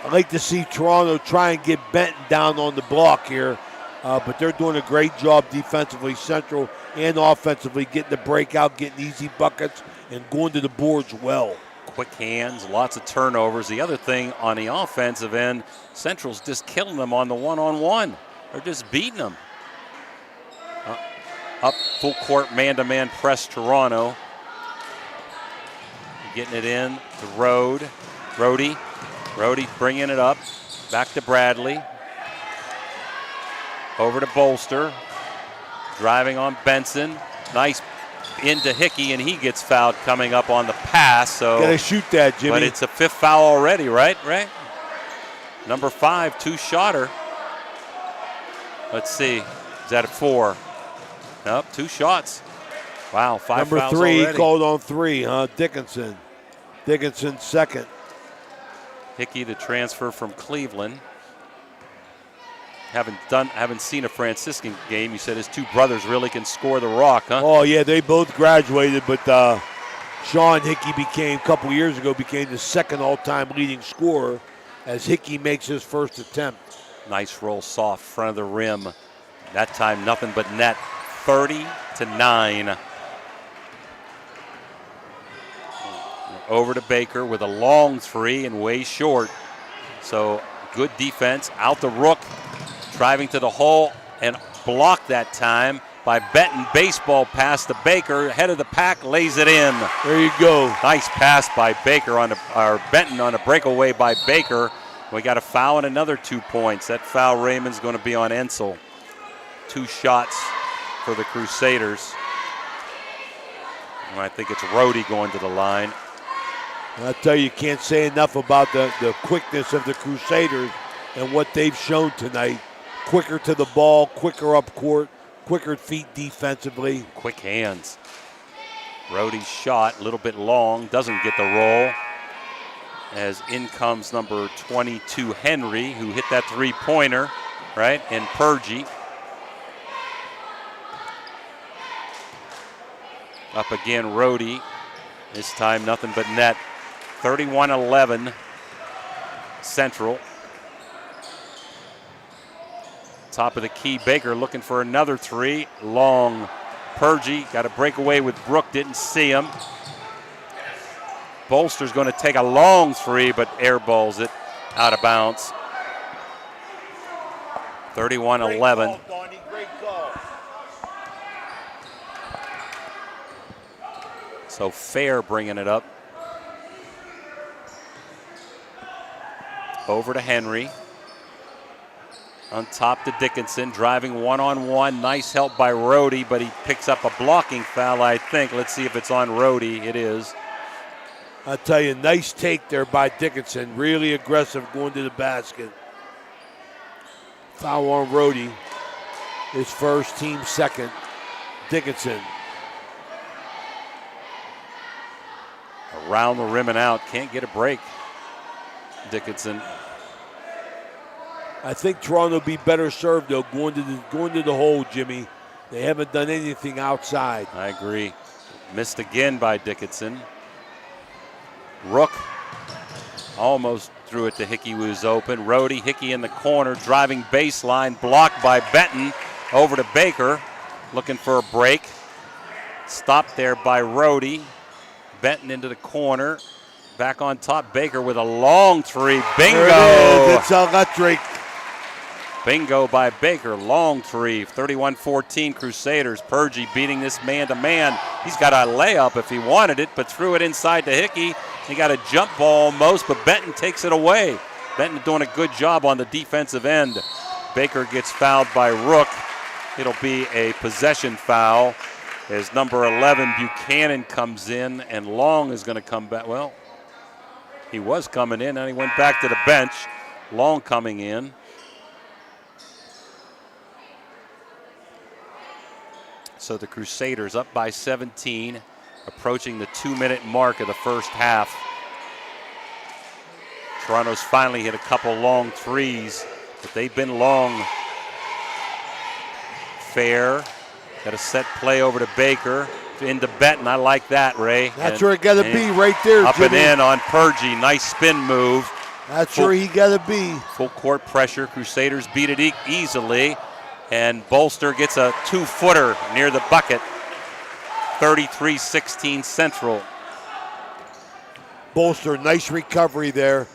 I like to see Toronto try and get Benton down on the block here. But they're doing a great job defensively, Central and offensively, getting the breakout, getting easy buckets, and going to the boards well. Quick hands, lots of turnovers. The other thing on the offensive end, Central's just killing them on the one-on-one. They're just beating them. Up full court, man-to-man press Toronto. Getting it in to Rhodey bringing it up. Back to Bradley. Over to Bolster. Driving on Benson. Nice into Hickey, and he gets fouled coming up on the pass. So gotta shoot that, Jimmy. But it's a 5th foul already, right? Number 5, 2-shotter. Let's see. Is that a 4? Nope, 2 shots. Wow, 5 Number fouls 3 already. called on 3, Dickinson. Dickinson second. Hickey, the transfer from Cleveland. Haven't seen a Franciscan game. You said his 2 brothers really can score the rock, huh? Oh yeah, they both graduated, but Sean Hickey a couple years ago became the 2nd all-time leading scorer as Hickey makes his first attempt. Nice roll, soft, front of the rim. That time nothing but net. 30-9. Over to Baker with a long 3 and way short. So good defense. Out to Rook. Driving to the hole and blocked that time by Benton. Baseball pass to Baker. Head of the pack, lays it in. There you go. Nice pass by Benton on a breakaway by Baker. We got a foul and another 2 points. That foul, Raymond's going to be on Ensel. 2 shots for the Crusaders. And I think it's Rhodey going to the line. I tell you, can't say enough about the quickness of the Crusaders and what they've shown tonight. Quicker to the ball, quicker up court, quicker feet defensively. Quick hands. Rhodey's shot, a little bit long, doesn't get the roll. As in comes number 22, Henry, who hit that 3-pointer, right? And Purgie. Up again, Rhodey. This time nothing but net. 31-11 Central. Top of the key, Baker looking for another 3. Long. Purgie got a breakaway with Brook, didn't see him. Bolster's going to take a long 3, but airballs it out of bounds. 31-11. So Fair bringing it up. Over to Henry. On top to Dickinson, driving one-on-one. Nice help by Rhodey, but he picks up a blocking foul, I think. Let's see if it's on Rhodey. It is. I'll tell you, nice take there by Dickinson. Really aggressive going to the basket. Foul on Rhodey. His first, team second. Dickinson. Around the rim and out. Can't get a break. Dickinson. I think Toronto will be better served, though, going to the hole, Jimmy. They haven't done anything outside. I agree. Missed again by Dickinson. Rook almost threw it to Hickey, who was open. Rhodey, Hickey in the corner, driving baseline, blocked by Benton. Over to Baker, looking for a break. Stopped there by Rhodey. Benton into the corner. back on top. Baker with a long three. Bingo! There it is. It's electric. Bingo by Baker. Long three. 31-14 Crusaders. Purgie beating this man-to-man. He's got a layup if he wanted it, but threw it inside to Hickey. He got a jump ball almost, but Benton takes it away. Benton doing a good job on the defensive end. Baker gets fouled by Rook. It'll be a possession foul as number 11 Buchanan comes in, and Long is going to come back. Well, he was coming in and he went back to the bench. Long coming in. So the Crusaders up by 17, approaching the 2-minute mark of the first half. Toronto's finally hit a couple long threes, but they've been long. Fair, got a set play over to Baker, into Benton. I like that, Ray. That's where it got to be, right there, up Jimmy. and in on Purgie. Nice spin move. That's where he got to be. Full court pressure. Crusaders beat it easily. And Bolster gets a 2-footer near the bucket. 33-16 Central. Bolster, nice recovery there.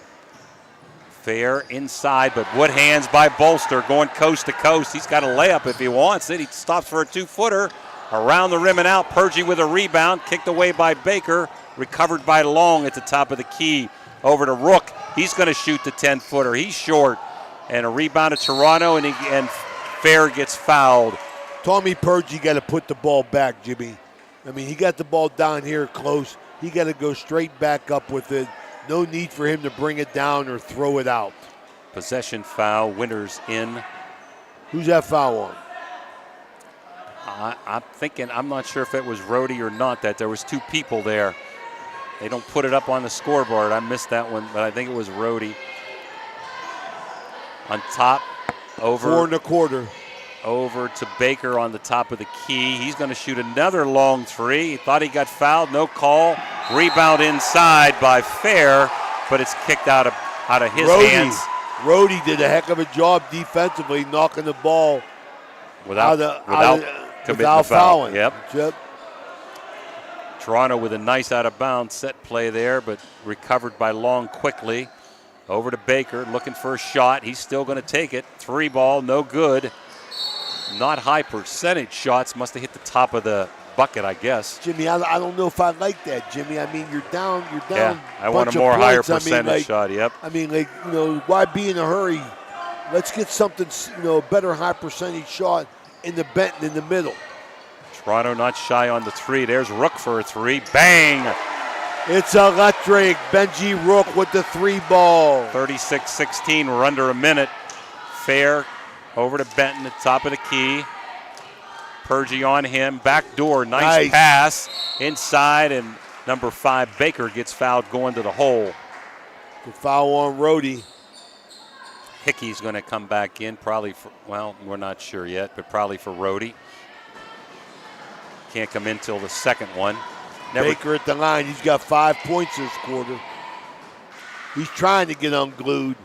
Fair inside, but wood hands by Bolster going coast to coast. He's got a layup if he wants it. He stops for a 2-footer. Around the rim and out. Purgie with a rebound. Kicked away by Baker. Recovered by Long at the top of the key. Over to Rook. He's going to shoot the 10-footer. He's short. And a rebound to Toronto, and Fair gets fouled. Tommy Purgie got to put the ball back, Jimmy. I mean, he got the ball down here close. He got to go straight back up with it. No need for him to bring it down or throw it out. Possession foul. Winters in. Who's that foul on? I'm not sure if it was Rhodey or not, that there was two people there. They don't put it up on the scoreboard. I missed that one, but I think it was Rhodey. On top, over. 4 1/4. Over to Baker on the top of the key. He's going to shoot another long three. He thought he got fouled, no call. Rebound inside by Fair, but it's kicked out of his hands. Rhodey did a heck of a job defensively, knocking the ball without fouling. Yep. Toronto with a nice out-of-bounds set play there, but recovered by Long quickly. Over to Baker, looking for a shot. He's still going to take it. 3-ball, no good. Not high percentage shots. Must have hit the top of the bucket, I guess. Jimmy, I don't know if I like that, Jimmy. I mean, you're down. Yeah, I want a more higher percentage shot, yep. I mean, why be in a hurry? Let's get something, better high percentage shot in the Benton in the middle. Toronto not shy on the three. There's Rook for a three. Bang! It's electric. Benji Rook with the 3-ball. 36-16. We're under a minute. Fair over to Benton at the top of the key. Purgie on him. Back door. Nice pass. Inside, and number 5, Baker, gets fouled going to the hole. The foul on Rhodey. Hickey's going to come back in, probably for, well, we're not sure yet, but probably for Rhodey. Can't come in till the second one. Baker at the line. He's got 5 points this quarter. He's trying to get unglued.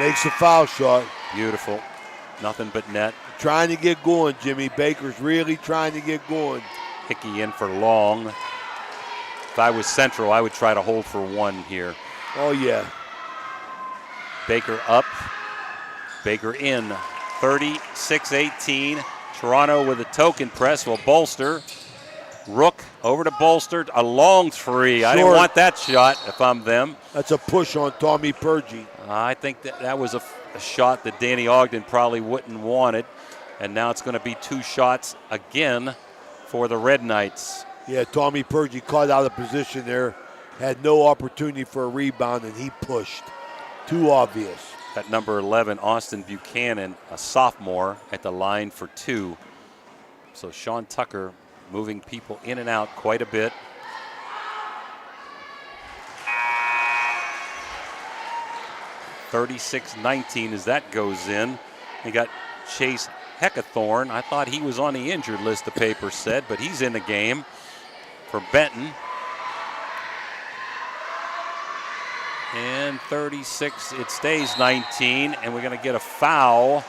Makes a foul shot. Beautiful. Nothing but net. Trying to get going, Jimmy. Baker's really trying to get going. Hickey in for Long. If I was Central, I would try to hold for one here. Oh, yeah. Baker up. Baker in. 36-18. Toronto with a token press will Bolster. Rook over to Bolster. A long three. Short. I didn't want that shot if I'm them. That's a push on Tommy Purgie. I think that was a shot that Danny Ogden probably wouldn't want it. And now it's going to be 2 shots again for the Red Knights. Yeah, Tommy Purgie caught out of position there. Had no opportunity for a rebound, and he pushed. Too obvious. At number 11, Austin Buchanan, a sophomore, at the line for 2. So Sean Tucker moving people in and out quite a bit. (36-19) as that goes in. We got Chase Heckathorn. I thought he was on the injured list, the paper said, but he's in the game for Benton. And 36, it stays 19, and we're going to get a foul.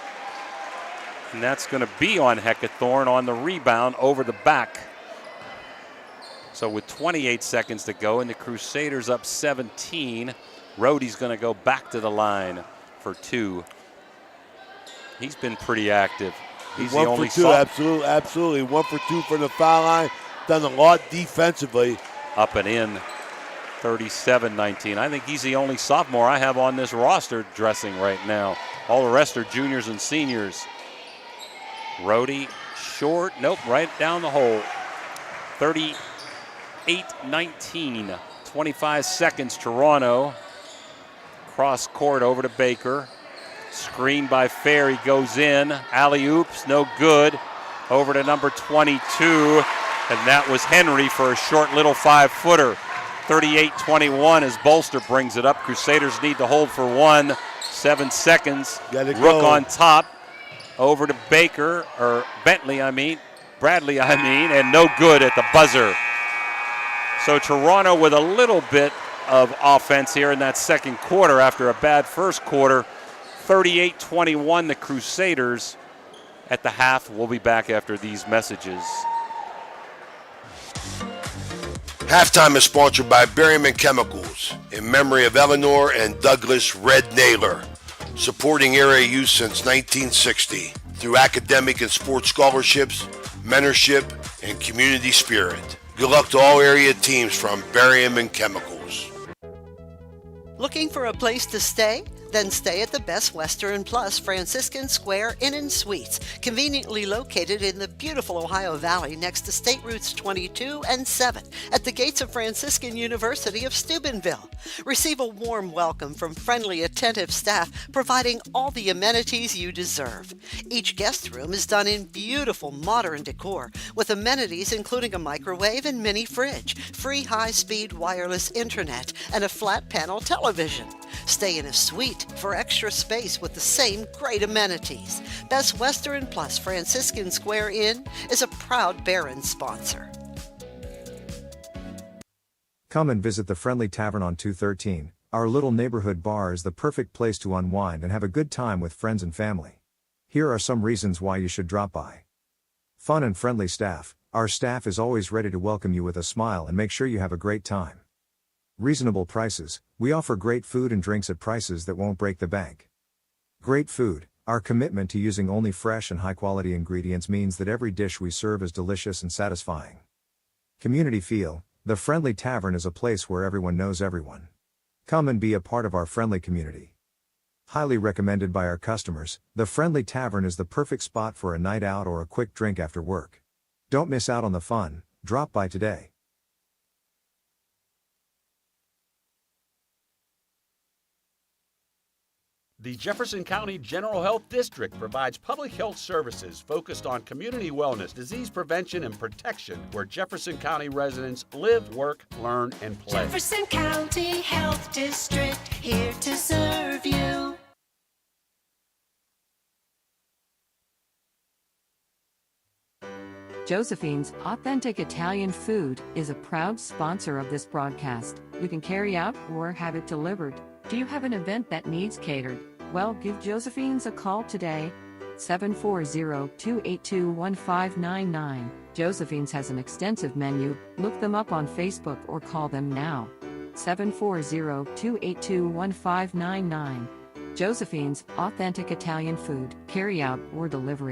And that's going to be on Heckathorn on the rebound over the back. So with 28 seconds to go and the Crusaders up 17, Rhodey's going to go back to the line for 2. He's been pretty active. He's the only for 2, absolutely. 1 for 2 from the foul line. Done a lot defensively. Up and in, 37-19. I think he's the only sophomore I have on this roster dressing right now. All the rest are juniors and seniors. Rhodey, short, nope, right down the hole. 38-19, 25 seconds, Toronto. Cross court over to Baker. Screen by Fair, he goes in. Alley-oops, no good. Over to number 22, and that was Henry for a short little 5-footer. 38-21 as Bolster brings it up. Crusaders need to hold for 1. 7 seconds. Rook on top. Over to Baker, or Bradley, and no good at the buzzer. So Toronto with a little bit of offense here in that second quarter after a bad first quarter. 38-21, the Crusaders at the half. We'll be back after these messages. Halftime is sponsored by Berryman Chemicals in memory of Eleanor and Douglas Red Naylor, supporting area youth since 1960 through academic and sports scholarships, mentorship, and community spirit. Good luck to all area teams from Berryman Chemicals. Looking for a place to stay? Then stay at the Best Western Plus Franciscan Square Inn & Suites, conveniently located in the beautiful Ohio Valley next to State Routes 22 and 7 at the gates of Franciscan University of Steubenville. Receive a warm welcome from friendly, attentive staff, providing all the amenities you deserve. Each guest room is done in beautiful modern decor, with amenities including a microwave and mini fridge, free high-speed wireless internet, and a flat-panel television. Stay in a suite for extra space with the same great amenities. Best Western Plus Franciscan Square Inn is a proud Barron sponsor. Come and visit the Friendly Tavern on 213. Our little neighborhood bar is the perfect place to unwind and have a good time with friends and family. Here are some reasons why you should drop by. Fun and friendly staff. Our staff is always ready to welcome you with a smile and make sure you have a great time. Reasonable prices. We offer great food and drinks at prices that won't break the bank. Great food. Our commitment to using only fresh and high-quality ingredients means that every dish we serve is delicious and satisfying. Community feel. The Friendly Tavern is a place where everyone knows everyone. Come and be a part of our friendly community. Highly recommended by our customers, the Friendly Tavern is the perfect spot for a night out or a quick drink after work. Don't miss out on the fun. Drop by today. The Jefferson County General Health District provides public health services focused on community wellness, disease prevention, and protection where Jefferson County residents live, work, learn, and play. Jefferson County Health District, here to serve you. Josephine's Authentic Italian Food is a proud sponsor of this broadcast. You can carry out or have it delivered. Do you have an event that needs catered? Well, give Josephine's a call today. 740-282-1599. Josephine's has an extensive menu. Look them up on Facebook or call them now. 740-282-1599. Josephine's Authentic Italian Food, carry out or delivery.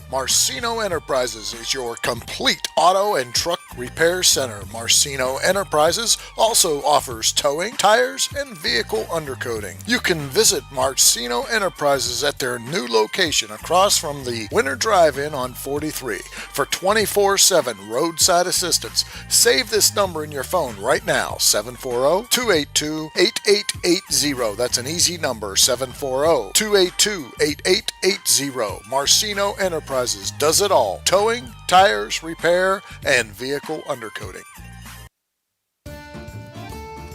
Marcino Enterprises is your complete auto and truck repair center. Marcino Enterprises also offers towing, tires, and vehicle undercoating. You can visit Marcino Enterprises at their new location across from the Winter Drive-In on 43 for 24/7 roadside assistance. Save this number in your phone right now, 740-282-8880. That's an easy number, 740-282-8880. Marcino Enterprises does it all: towing, tires, repair, and vehicle undercoating.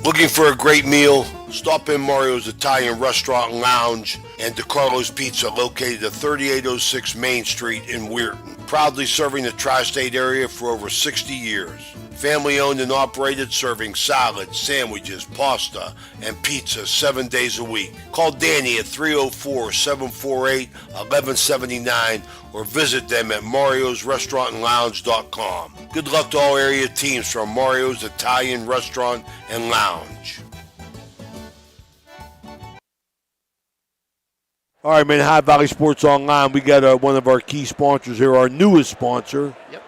Looking for a great meal? Stop in Mario's Italian Restaurant and Lounge and DeCarlo's Pizza, located at 3806 Main Street in Weirton. Proudly serving the tri-state area for over 60 years. Family owned and operated, serving salads, sandwiches, pasta, and pizza 7 days a week. Call Danny at 304-748-1179 or visit them at mariosrestaurantandlounge.com. Good luck to all area teams from Mario's Italian Restaurant and Lounge. All right, man, High Valley Sports Online. We got one of our key sponsors here, our newest sponsor. Yep.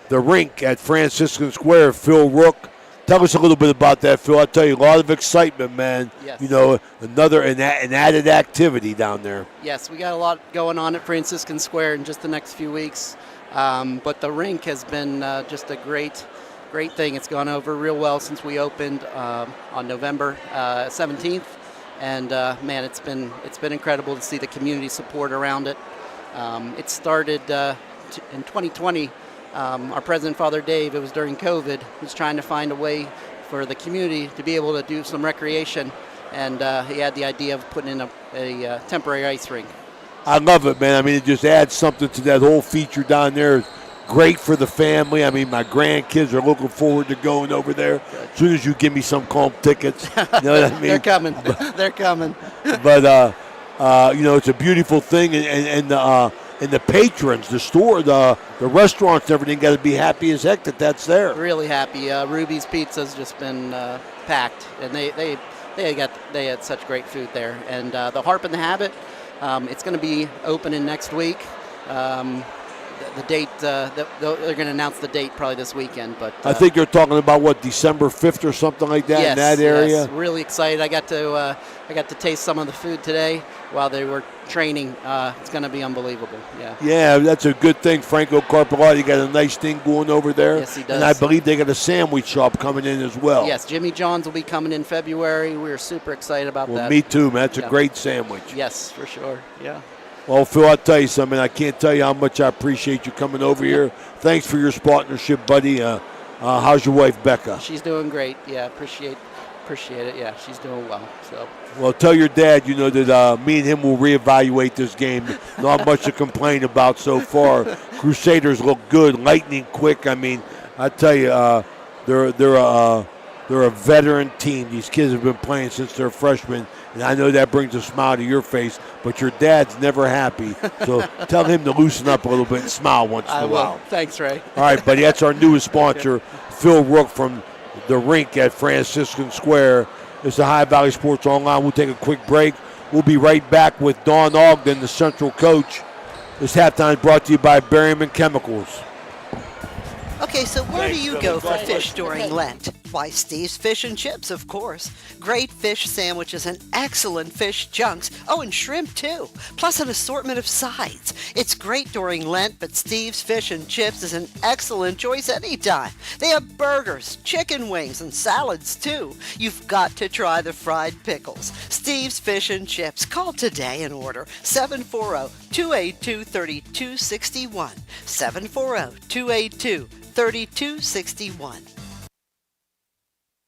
The rink at Franciscan Square, Phil Rook. Tell us a little bit about that, Phil. I tell you, a lot of excitement, man. Yes. You know, another an added activity down there. Yes, we got a lot going on at Franciscan Square in just the next few weeks. But the rink has been just a great thing. It's gone over real well since we opened on November 17th. And man, it's been incredible to see the community support around it. It started in 2020. Our president, Father Dave, it was during COVID, was trying to find a way for the community to be able to do some recreation, and he had the idea of putting in a temporary ice rink. I love it, man. I mean, it just adds something to that whole feature down there. It's great for the family. I mean, my grandkids are looking forward to going over there. Good. As soon as you give me some comp tickets, you know what I mean? They're coming. They're coming. But, you know, it's a beautiful thing, and the patrons, the store, the restaurants, and everything got to be happy as heck that that's there. Really happy. Ruby's Pizza's just been packed, and they had such great food there. And the Harp and the Habit, it's going to be opening next week. The date, they're going to announce the date probably this weekend. But I think you're talking about what, December 5th or something like that, in that area. Yes, really excited. I got to taste some of the food today while they were training. It's going to be unbelievable. Yeah. Yeah, that's a good thing. Franco Carpellotti got a nice thing going over there. Yes, he does. And I believe they got a sandwich shop coming in as well. Yes, Jimmy John's will be coming in February. We're super excited about that. Well, me too, man. That's a great sandwich. Yes, for sure. Yeah. Well, Phil, I'll tell you something. I can't tell you how much I appreciate you coming over here. Thanks for your partnership, buddy. How's your wife, Becca? She's doing great. Yeah, appreciate it. Yeah, she's doing well. So. Well, tell your dad, you know, that me and him will reevaluate this game. Not much to complain about so far. Crusaders look good, lightning quick. I mean, I tell you, they're a veteran team. These kids have been playing since they're freshmen, and I know that brings a smile to your face, but your dad's never happy. So tell him to loosen up a little bit and smile once in a while. Thanks, Ray. All right, buddy, that's our newest sponsor, Phil Rook from the rink at Franciscan Square. It's the High Valley Sports Online. We'll take a quick break. We'll be right back with Don Ogden, the Central coach. This halftime is brought to you by Berryman Chemicals. Okay, so where do you go for fish during Lent? Why, Steve's Fish and Chips, of course. Great fish sandwiches and excellent fish chunks. Oh, and shrimp, too. Plus an assortment of sides. It's great during Lent, but Steve's Fish and Chips is an excellent choice anytime. They have burgers, chicken wings, and salads, too. You've got to try the fried pickles. Steve's Fish and Chips. Call today and order 740-282-3261. 740-282-3261.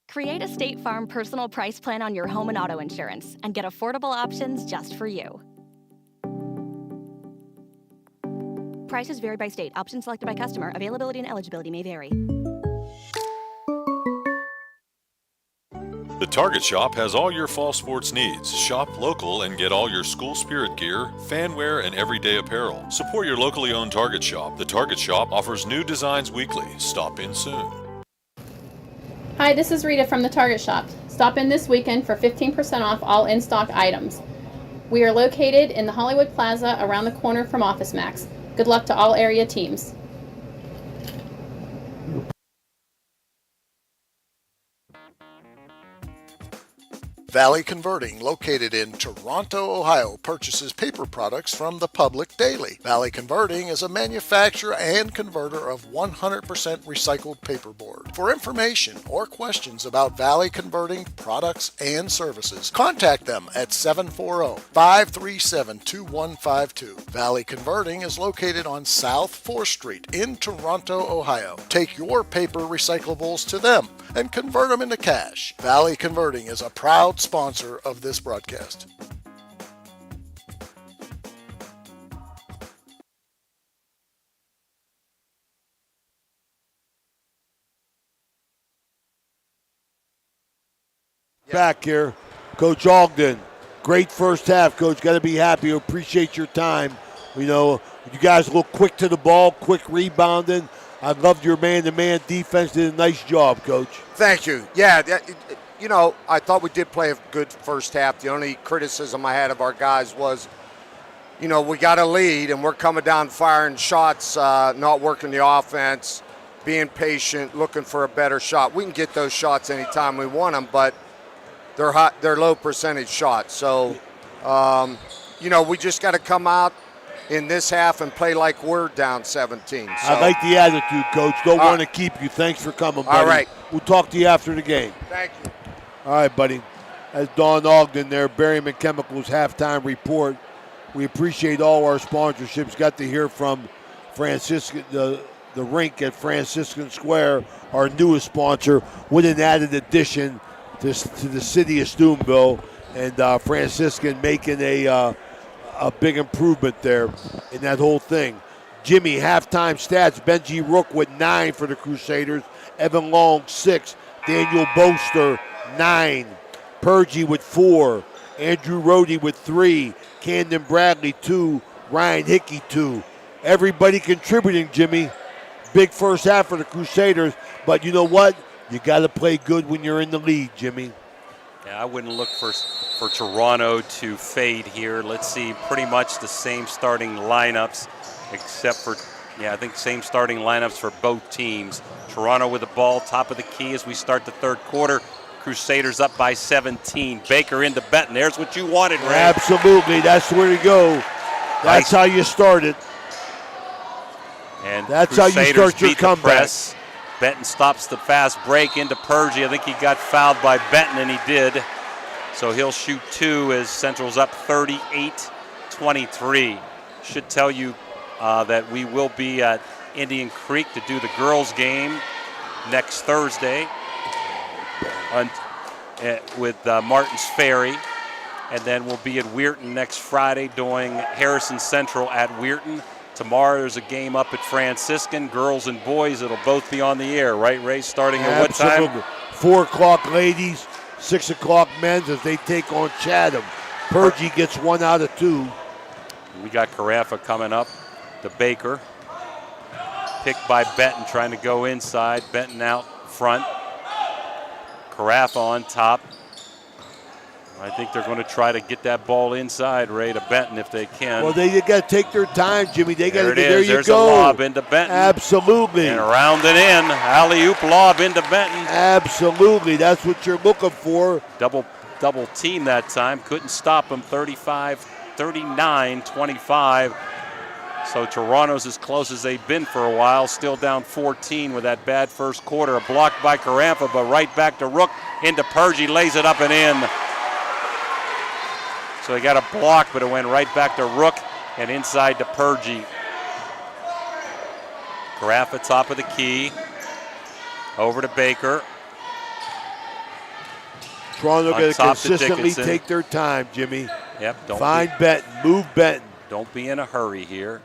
Create a State Farm personal price plan on your home and auto insurance and get affordable options just for you. Prices vary by state. Options selected by customer. Availability and eligibility may vary. The Target Shop has all your fall sports needs. Shop local and get all your school spirit gear, fan wear, and everyday apparel. Support your locally owned Target Shop. The Target Shop offers new designs weekly. Stop in soon. Hi, this is Rita from the Target Shop. Stop in this weekend for 15% off all in-stock items. We are located in the Hollywood Plaza around the corner from Office Max. Good luck to all area teams. Valley Converting, located in Toronto, Ohio, purchases paper products from the public daily. Valley Converting is a manufacturer and converter of 100% recycled paperboard. For information or questions about Valley Converting products and services, contact them at 740-537-2152. Valley Converting is located on South 4th Street in Toronto, Ohio. Take your paper recyclables to them and convert them into cash. Valley Converting is a proud sponsor of this broadcast. Back here, Coach Ogden. Great first half, Coach. Got to be happy. Appreciate your time. You know, you guys look quick to the ball, quick rebounding. I loved your man-to-man defense. Did a nice job, Coach. Thank you. Yeah, you know, I thought we did play a good first half. The only criticism I had of our guys was, you know, we got a lead and we're coming down firing shots, not working the offense, being patient, looking for a better shot. We can get those shots anytime we want them, but they're low percentage shots. So, you know, we just got to come out in this half and play like we're down 17. So. I like the attitude, Coach. Don't want to keep you. Thanks for coming, buddy. All right. We'll talk to you after the game. Thank you. All right, buddy. That's Don Ogden there, Berryman Chemicals halftime report. We appreciate all our sponsorships. Got to hear from Franciscan, the rink at Franciscan Square, our newest sponsor, with an added addition to the city of Steubenville, and Franciscan making a big improvement there in that whole thing. Jimmy, halftime stats, Benji Rook with 9 for the Crusaders, Evan Long 6, Daniel Boster 9, Purgie with 4, Andrew Rohde with 3, Camden Bradley 2, Ryan Hickey 2. Everybody contributing, Jimmy. Big first half for the Crusaders, but you know what? You got to play good when you're in the lead, Jimmy. Yeah, I wouldn't look for Toronto to fade here. Let's see pretty much the same starting lineups, except for, I think same starting lineups for both teams. Toronto with the ball, top of the key as we start the third quarter. Crusaders up by 17. Baker into Benton. There's what you wanted, Ray. Absolutely. That's where to go. That's how you started. And that's Crusaders how you start your beat the comeback. Press. Benton stops the fast break into Purgie. I think he got fouled by Benton, and he did. So he'll shoot 2 as Central's up 38-23. Should tell you that we will be at Indian Creek to do the girls' game next Thursday with Martins Ferry. And then we'll be at Weirton next Friday doing Harrison Central at Weirton. Tomorrow there's a game up at Franciscan, girls and boys. It'll both be on the air, right, Ray? Starting at what time? 4 o'clock ladies, 6 o'clock men's as they take on Chatham. Purgie gets 1 out of 2. We got Carafa coming up to Baker. Picked by Benton, trying to go inside. Benton out front. Carafa on top. I think they're going to try to get that ball inside, Ray, to Benton if they can. Well, they got to take their time, Jimmy. They got to. There you There's go. a Lob into Benton. Absolutely. And around and in. Alley-oop lob into Benton. Absolutely. That's what you're looking for. Double team that time. Couldn't stop them. 39-25. So Toronto's as close as they've been for a while. Still down 14 with that bad first quarter. A block by Carafa, but right back to Rook. Into Purgie. Lays it up and in. So he got a block, but it went right back to Rook and inside to Purgie. Carafa top of the key. Over to Baker. Toronto got to consistently take their time, Jimmy. Yep. Find Benton. Move Benton. Don't be in a hurry here.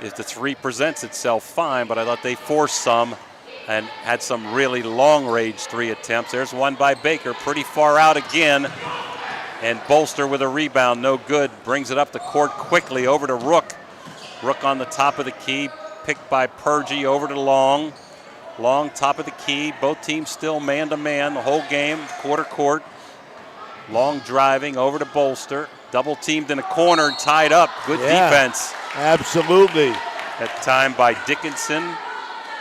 If the 3 presents itself, fine, but I thought they forced some and had some really long-range 3 attempts. There's one by Baker, pretty far out again. And Bolster with a rebound, no good. Brings it up the court quickly over to Rook. Rook on the top of the key, picked by Purgie over to Long. Long top of the key, both teams still man-to-man the whole game, quarter court. Long driving over to Bolster. Double teamed in a corner and tied up. Good defense. Absolutely. That time by Dickinson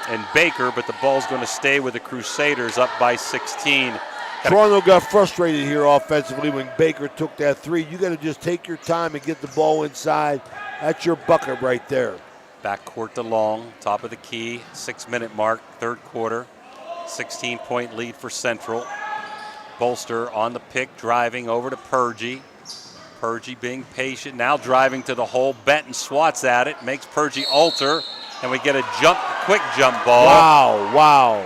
and Baker, but the ball's going to stay with the Crusaders up by 16. Toronto got frustrated here offensively when Baker took that 3. You got to just take your time and get the ball inside. That's your bucket right there. Backcourt to Long, top of the key, 6-minute mark, third quarter. 16-point lead for Central. Bolster on the pick, driving over to Purgie. Purgie being patient, now driving to the hole. Benton swats at it, makes Purgie alter, and we get a quick jump ball. Wow.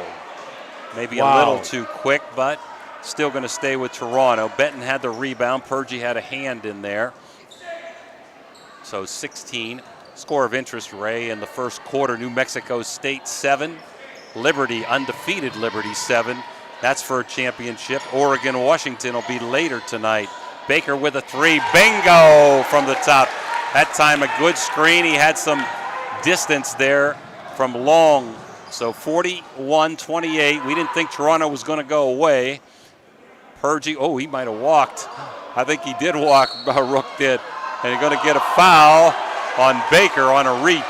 Maybe a little too quick, but still going to stay with Toronto. Benton had the rebound. Purgie had a hand in there. So 16. Score of interest, Ray, in the first quarter. New Mexico State 7. Liberty, undefeated Liberty 7. That's for a championship. Oregon, Washington will be later tonight. Baker with a three. Bingo from the top. That time a good screen. He had some distance there from long. So 41-28. We didn't think Toronto was going to go away. Purgie, oh, he might have walked. I think he did walk, Rook did. And you're going to get a foul on Baker on a reach.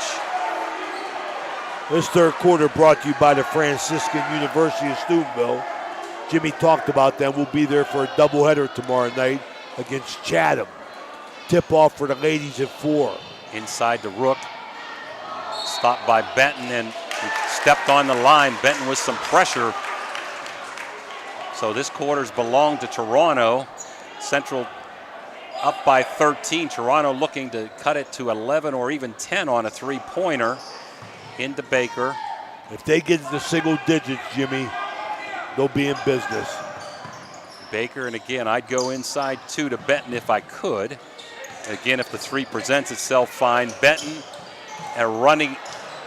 This third quarter brought to you by the Franciscan University of Steubenville. Jimmy talked about them. We'll be there for a doubleheader tomorrow night against Chatham. Tip-off for the ladies at 4. Inside to Rook. Stopped by Benton and he stepped on the line. Benton with some pressure. So this quarter's belonged to Toronto. Central up by 13. Toronto looking to cut it to 11 or even 10 on a three-pointer. Into Baker. If they get into single digits, Jimmy, they'll be in business. Baker, and again, I'd go inside 2 to Benton if I could. Again, if the three presents itself, fine. Benton, a running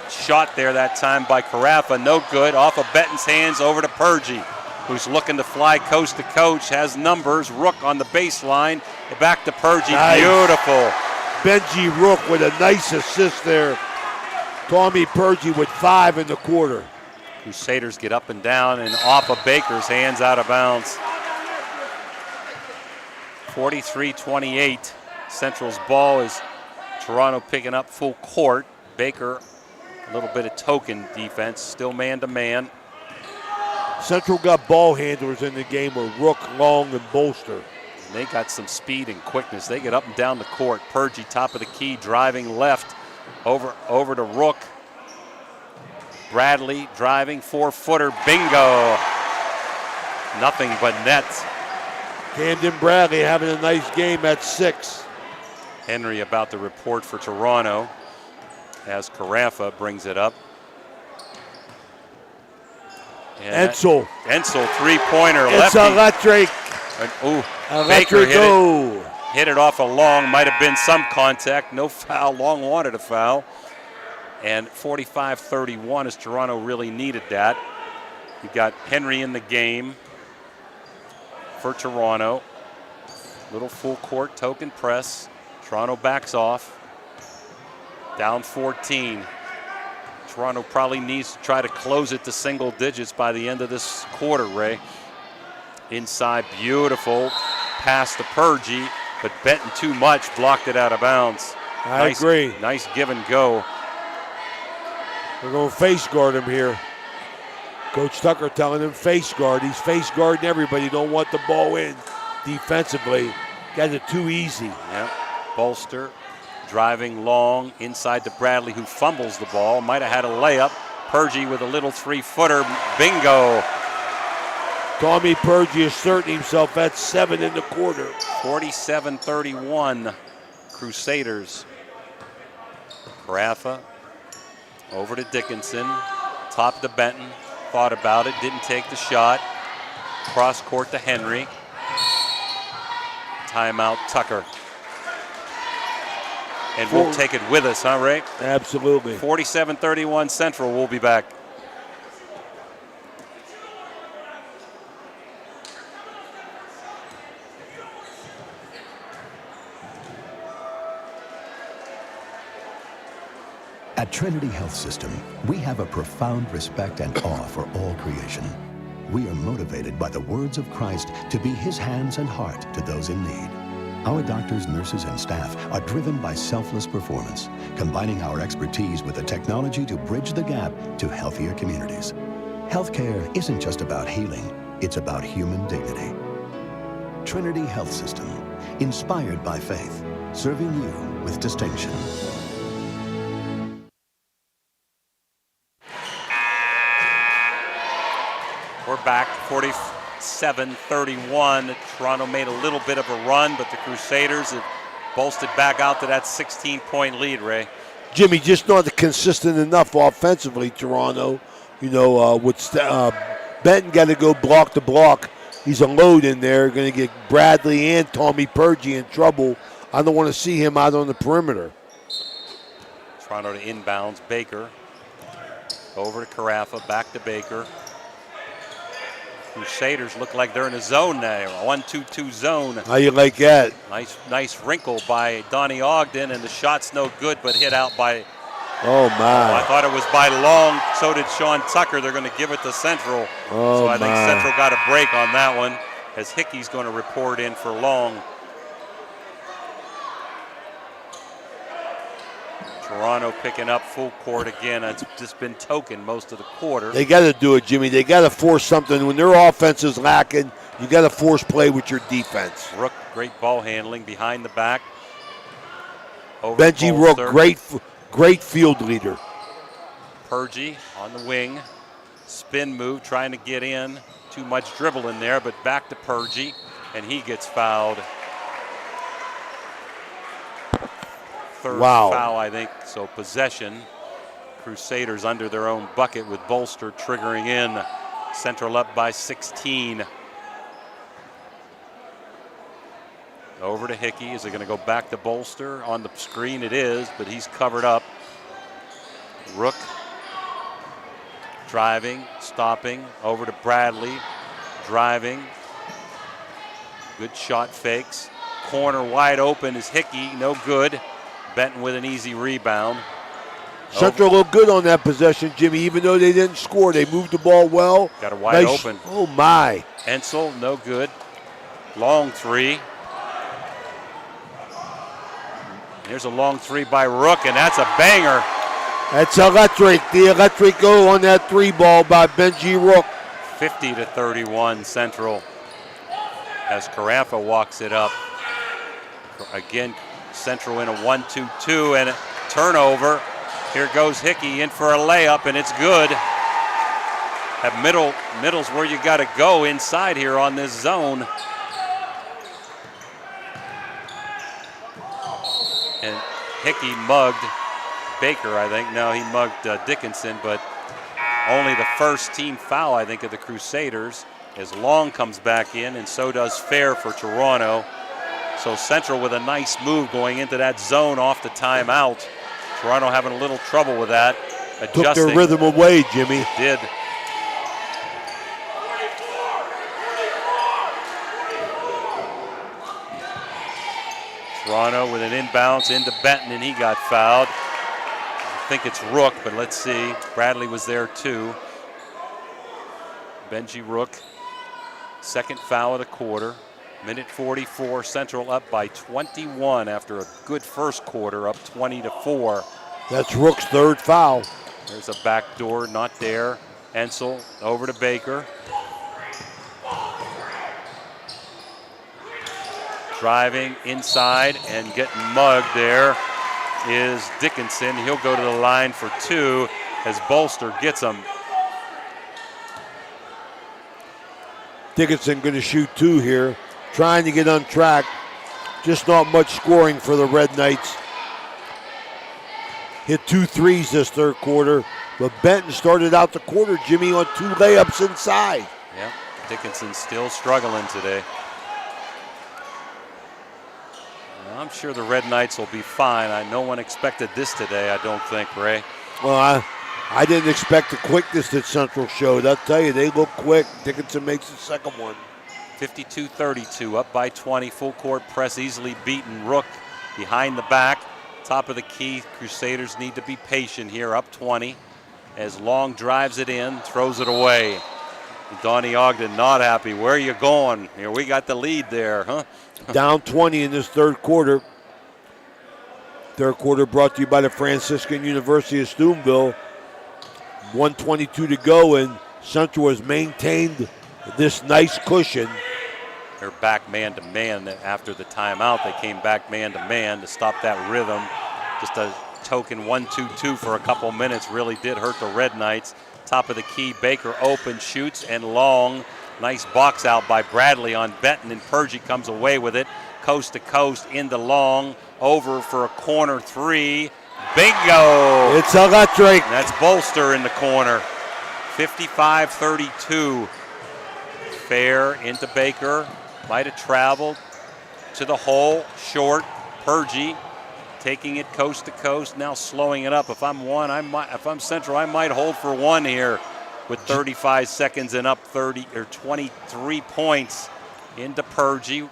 shot there that time by Carafa, no good. Off of Benton's hands over to Purgie, who's looking to fly coast to coast, has numbers. Rook on the baseline, back to Purgie, nice. Beautiful. Benji Rook with a nice assist there. Tommy Purgie with 5 in the quarter. Crusaders get up and down and off of Baker's hands, out of bounds. 43-28. Central's ball is Toronto picking up full court. Baker, a little bit of token defense, still man-to-man. Central got ball handlers in the game with Rook, Long, and Bolster. And they got some speed and quickness. They get up and down the court. Purgie, top of the key, driving left. Over to Rook. Bradley driving, 4-footer, bingo. Nothing but net. Camden Bradley having a nice game at 6. Henry about to report for Toronto as Carafa brings it up. And Ensel, three-pointer, it's lefty. Electric. Baker go. Hit it off a Long, might have been some contact, no foul. Long wanted a foul. And 45-31 as Toronto really needed that. You got Henry in the game for Toronto. Little full court token press. Toronto backs off. Down 14. Toronto probably needs to try to close it to single digits by the end of this quarter, Ray. Inside, beautiful pass to Purgie, but Benton too much, blocked it out of bounds. I agree. Nice give and go. We're going to face guard him here. Coach Tucker telling him face guard. He's face guarding everybody. Don't want the ball in defensively. Got it too easy. Yep. Bolster driving Long inside to Bradley, who fumbles the ball. Might have had a layup. Purgie with a little 3-footer. Bingo. Tommy Purgie asserting himself at 7 in the quarter. 47-31 Crusaders. Carafa over to Dickinson. Top to Benton. Thought about it. Didn't take the shot. Cross court to Henry. Timeout Tucker. And we'll take it with us, huh, Ray? Absolutely. 47-31 Central. We'll be back. At Trinity Health System, we have a profound respect and awe for all creation. We are motivated by the words of Christ to be his hands and heart to those in need. Our doctors, nurses, and staff are driven by selfless performance, combining our expertise with the technology to bridge the gap to healthier communities. Healthcare isn't just about healing, it's about human dignity. Trinity Health System, inspired by faith, serving you with distinction. We're back, 47-31. Toronto made a little bit of a run, but the Crusaders have bolstered back out to that 16-point lead, Ray. Jimmy, just not consistent enough offensively, Toronto. You know, with Benton got to go block to block. He's a load in there. Going to get Bradley and Tommy Purgie in trouble. I don't want to see him out on the perimeter. Toronto to inbounds. Baker over to Carafa, back to Baker. Crusaders look like they're in a zone now, a 1-2-2 zone. How you like that? Nice wrinkle by Donnie Ogden, and the shot's no good, but hit out by. Oh my! I thought it was by Long. So did Sean Tucker. They're going to give it to Central. Oh so I think my. Central got a break on that one, as Hickey's going to report in for Long. Toronto picking up full court again. It's just been token most of the quarter. They got to do it, Jimmy. They got to force something. When their offense is lacking, you got to force play with your defense. Rook, great ball handling behind the back. Over Benji Rook, great field leader. Purgie on the wing. Spin move, trying to get in. Too much dribble in there, but back to Purgie, and he gets fouled. Third foul, I think. So possession. Crusaders under their own bucket with Bolster triggering in. Central up by 16. Over to Hickey. Is it going to go back to Bolster? On the screen it is, but he's covered up. Rook driving, stopping. Over to Bradley. Driving. Good shot fakes. Corner wide open is Hickey. No good. Benton with an easy rebound. Central looked good on that possession, Jimmy. Even though they didn't score, they moved the ball well. Got it wide open. Oh my! Ensel, no good. Long three. Here's a long three by Rook, and that's a banger. That's electric. The electric go on that three ball by Benji Rook. 50-31 Central. As Carafa walks it up. Again, Central in a 1-2-2 and a turnover. Here goes Hickey in for a layup, and it's good. That middle's where you got to go inside here on this zone. And Hickey mugged Baker, I think. No, he mugged Dickinson, but only the first team foul, I think, of the Crusaders, as Long comes back in, and so does Fair for Toronto. So Central with a nice move going into that zone off the timeout. Toronto having a little trouble with that. Adjusting. Took their rhythm away, Jimmy. It did. Toronto with an inbounds into Benton, and he got fouled. I think it's Rook, but let's see. Bradley was there too. Benji Rook, second foul of the quarter. Minute 44, Central up by 21 after a good first quarter, up 20-4. That's Rook's third foul. There's a backdoor, not there. Ensel over to Baker. Driving inside and getting mugged there is Dickinson. He'll go to the line for two as Bolster gets him. Dickinson going to shoot two here. Trying to get on track. Just not much scoring for the Red Knights. Hit 2 threes this third quarter, but Benton started out the quarter, Jimmy, on 2 layups inside. Yeah, Dickinson still struggling today. Well, I'm sure the Red Knights will be fine. No one expected this today, I don't think, Ray. Well, I didn't expect the quickness that Central showed. I'll tell you, they look quick. Dickinson makes the second one. 52-32, up by 20. Full court press, easily beaten. Rook behind the back. Top of the key. Crusaders need to be patient here, up 20. As Long drives it in, throws it away. Donnie Ogden not happy. Where are you going? Here, we got the lead there, huh? Down 20 in this third quarter. Third quarter brought to you by the Franciscan University of Steubenville. 1:22 to go, and Central has maintained this nice cushion. They're back man-to-man after the timeout. They came back man-to-man to stop that rhythm. Just a token 1-2-2 for a couple minutes really did hurt the Red Knights. Top of the key, Baker open, shoots, and Long. Nice box out by Bradley on Benton, and Purgie comes away with it. Coast to coast into Long, over for a corner three. Bingo! It's electric. That's Bolster in the corner. 55-32. Fair into Baker. Might have traveled to the hole. Short. Purgie taking it coast to coast. Now slowing it up. If I'm Central, I might hold for one here. with 35 seconds and up 23 points into Purgie.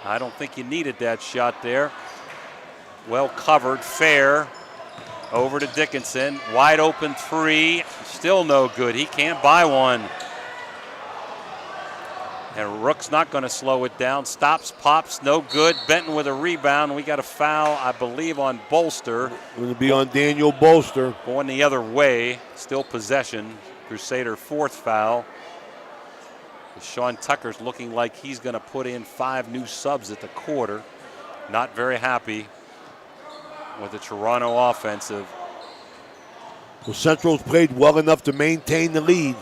I don't think you needed that shot there. Well covered, Fair. Over to Dickinson, wide open three, still no good. He can't buy one. And Rook's not going to slow it down. Stops, pops, no good. Benton with a rebound. We got a foul, I believe, on Bolster. Going to be on Daniel Bolster. Going the other way, still possession. Crusader fourth foul. Sean Tucker's looking like he's going to put in 5 new subs at the quarter. Not very happy with the Toronto offensive. Well, Central's played well enough to maintain the lead.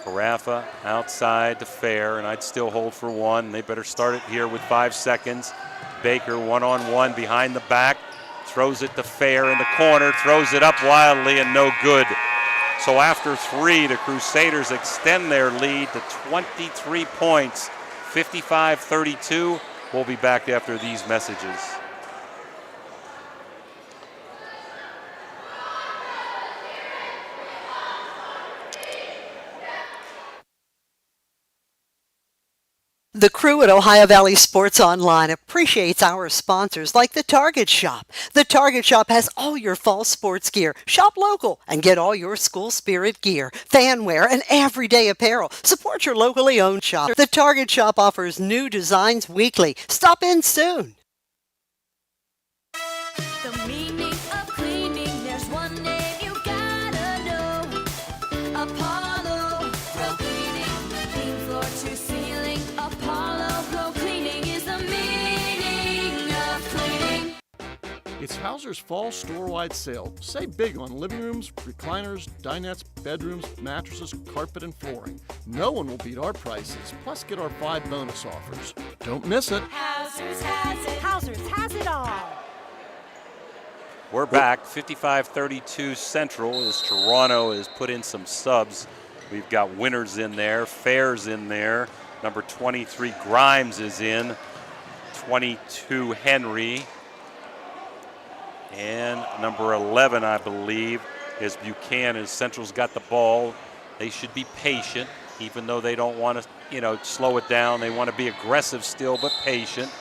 Carafa outside to Fair, and I'd still hold for one. They better start it here with 5 seconds. Baker one-on-one behind the back. Throws it to Fair in the corner. Throws it up wildly and no good. So after 3, the Crusaders extend their lead to 23 points. 55-32. We'll be back after these messages. The crew at Ohio Valley Sports Online appreciates our sponsors like the Target Shop. The Target Shop has all your fall sports gear. Shop local and get all your school spirit gear, fan wear, and everyday apparel. Support your locally owned shop. The Target Shop offers new designs weekly. Stop in soon. The meaning of cleaning, there's one name you gotta know. Apollo Pro Cleaning. Clean floor to ceiling. Apollo Pro Cleaning is the meaning of cleaning. It's Hauser's fall store-wide sale. Save big on living rooms, recliners, dinettes, bedrooms, mattresses, carpet, and flooring. No one will beat our prices. Plus, get our 5 bonus offers. Don't miss it. Hauser's has it. Hauser's has it all. We're back, 55-32 Central, as Toronto has put in some subs. We've got Winters in there, Fair's in there. Number 23, Grimes is in. 22, Henry. And number 11, I believe, is Buchanan. Central's got the ball. They should be patient, even though they don't want to, slow it down. They want to be aggressive still, but patient.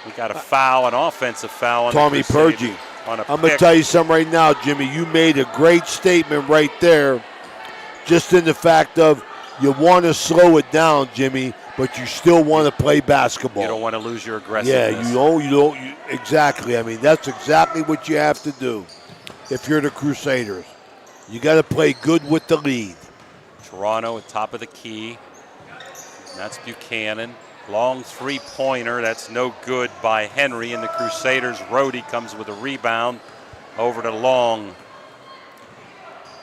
We got a foul, an offensive foul on Tommy Purgie. I'm going to tell you something right now, Jimmy. You made a great statement right there, just in the fact of you want to slow it down, Jimmy, but you still want to play basketball. You don't want to lose your aggressiveness. Yeah, you don't. Exactly. I mean, that's exactly what you have to do if you're the Crusaders. You got to play good with the lead. Toronto at top of the key. And that's Buchanan. Long three-pointer. That's no good by Henry. And the Crusaders, Rhodey comes with a rebound over to Long.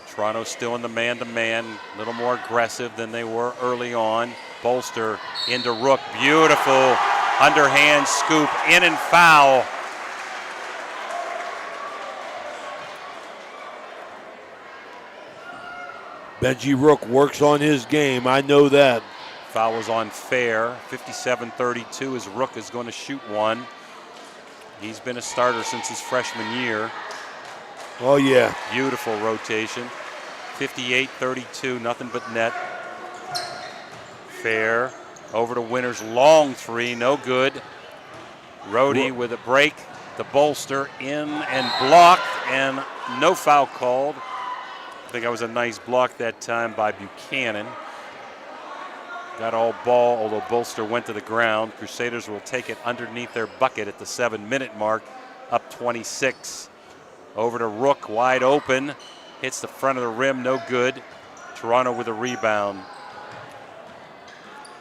Toronto still in the man-to-man. A little more aggressive than they were early on. Bolster into Rook. Beautiful underhand scoop. In and foul. Benji Rook works on his game. I know that. Foul was on Fair. 57-32 as Rook is going to shoot one. He's been a starter since his freshman year. Oh, yeah. Beautiful rotation. 58-32, nothing but net. Fair over to Winters. Long three, no good. Rhodey with a break. The Bolster in and blocked, and no foul called. I think that was a nice block that time by Buchanan. Got all ball, although Bolster went to the ground. Crusaders will take it underneath their bucket at the 7-minute mark, up 26. Over to Rook, wide open. Hits the front of the rim, no good. Toronto with a rebound.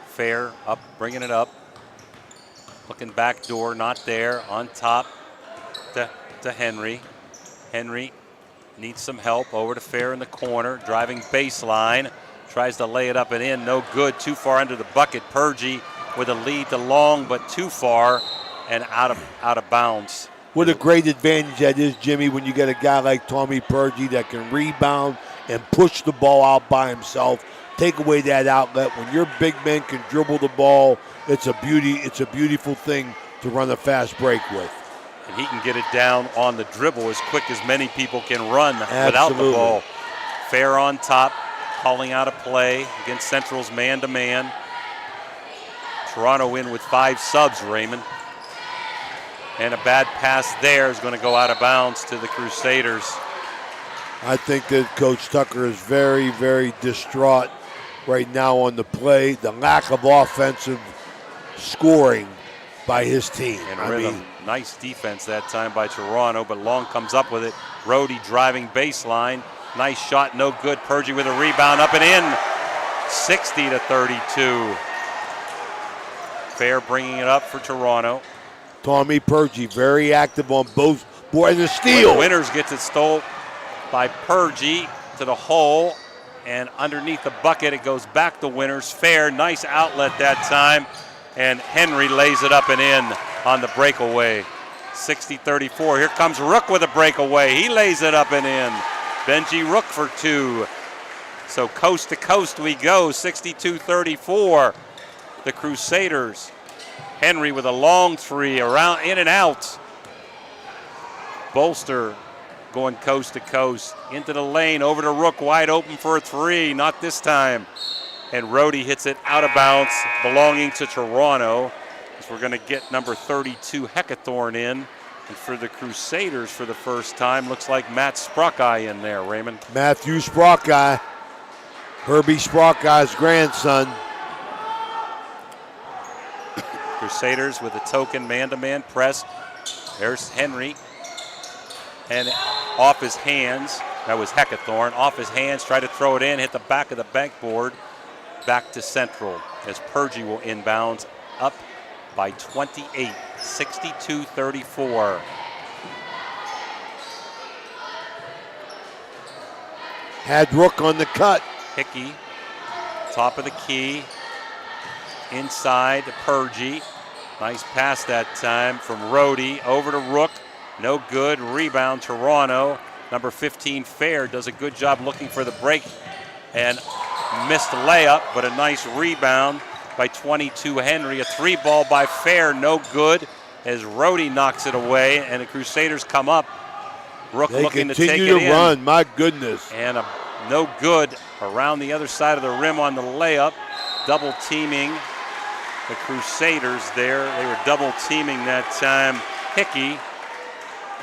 Fair up, bringing it up. Looking back door, not there. On top to Henry. Henry needs some help. Over to Fair in the corner, driving baseline. Tries to lay it up and in, no good. Too far under the bucket. Purgie with a lead to Long, but too far and out of bounds. What a great advantage that is, Jimmy, when you get a guy like Tommy Purgie that can rebound and push the ball out by himself, take away that outlet. When your big men can dribble the ball, it's a beautiful thing to run a fast break with. And he can get it down on the dribble as quick as many people can run Absolutely. Without the ball. Fair on top. calling out a play against Central's man-to-man. Toronto in with 5 subs, Raymond. And a bad pass there is going to go out of bounds to the Crusaders. I think that Coach Tucker is very, very distraught right now on the play. The lack of offensive scoring by his team. And rhythm. Nice defense that time by Toronto, but Long comes up with it. Rohde driving baseline. Nice shot, no good. Purgie with a rebound, up and in. 60-32. Fair bringing it up for Toronto. Tommy Purgie very active on both. Boy, the steal. Winters gets it stole by Purgie to the hole, and underneath the bucket it goes back to Winters. Fair, nice outlet that time, and Henry lays it up and in on the breakaway. 60-34. Here comes Rook with a breakaway. He lays it up and in. Benji Rook for 2. So coast to coast we go. 62-34. The Crusaders. Henry with a long 3 around, in and out. Bolster going coast to coast into the lane, over to Rook, wide open for a 3. Not this time. And Rohde hits it out of bounds, belonging to Toronto. As we're going to get number 32 Heckathorn in. And for the Crusaders for the first time, looks like Matt Sprockeye in there, Raymond. Matthew Sprockeye, Herbie Sprockeye's grandson. Crusaders with a token man-to-man press. There's Henry. And off his hands, that was Heckathorn, off his hands, tried to throw it in, hit the back of the backboard. Back to Central as Purgie will inbound, up by 28, 62-34. Had Rook on the cut. Hickey, top of the key, inside to Purgie. Nice pass that time from Rohde, over to Rook. No good, rebound Toronto. Number 15 Fair does a good job looking for the break and missed layup, but a nice rebound by 22 Henry. A 3 ball by Fair, no good, as Rohde knocks it away, and the Crusaders come up. Rook They looking to take it continue to in. run, my goodness. And a no good around the other side of the rim on the layup. Double teaming the Crusaders there. They were double teaming that time. Hickey,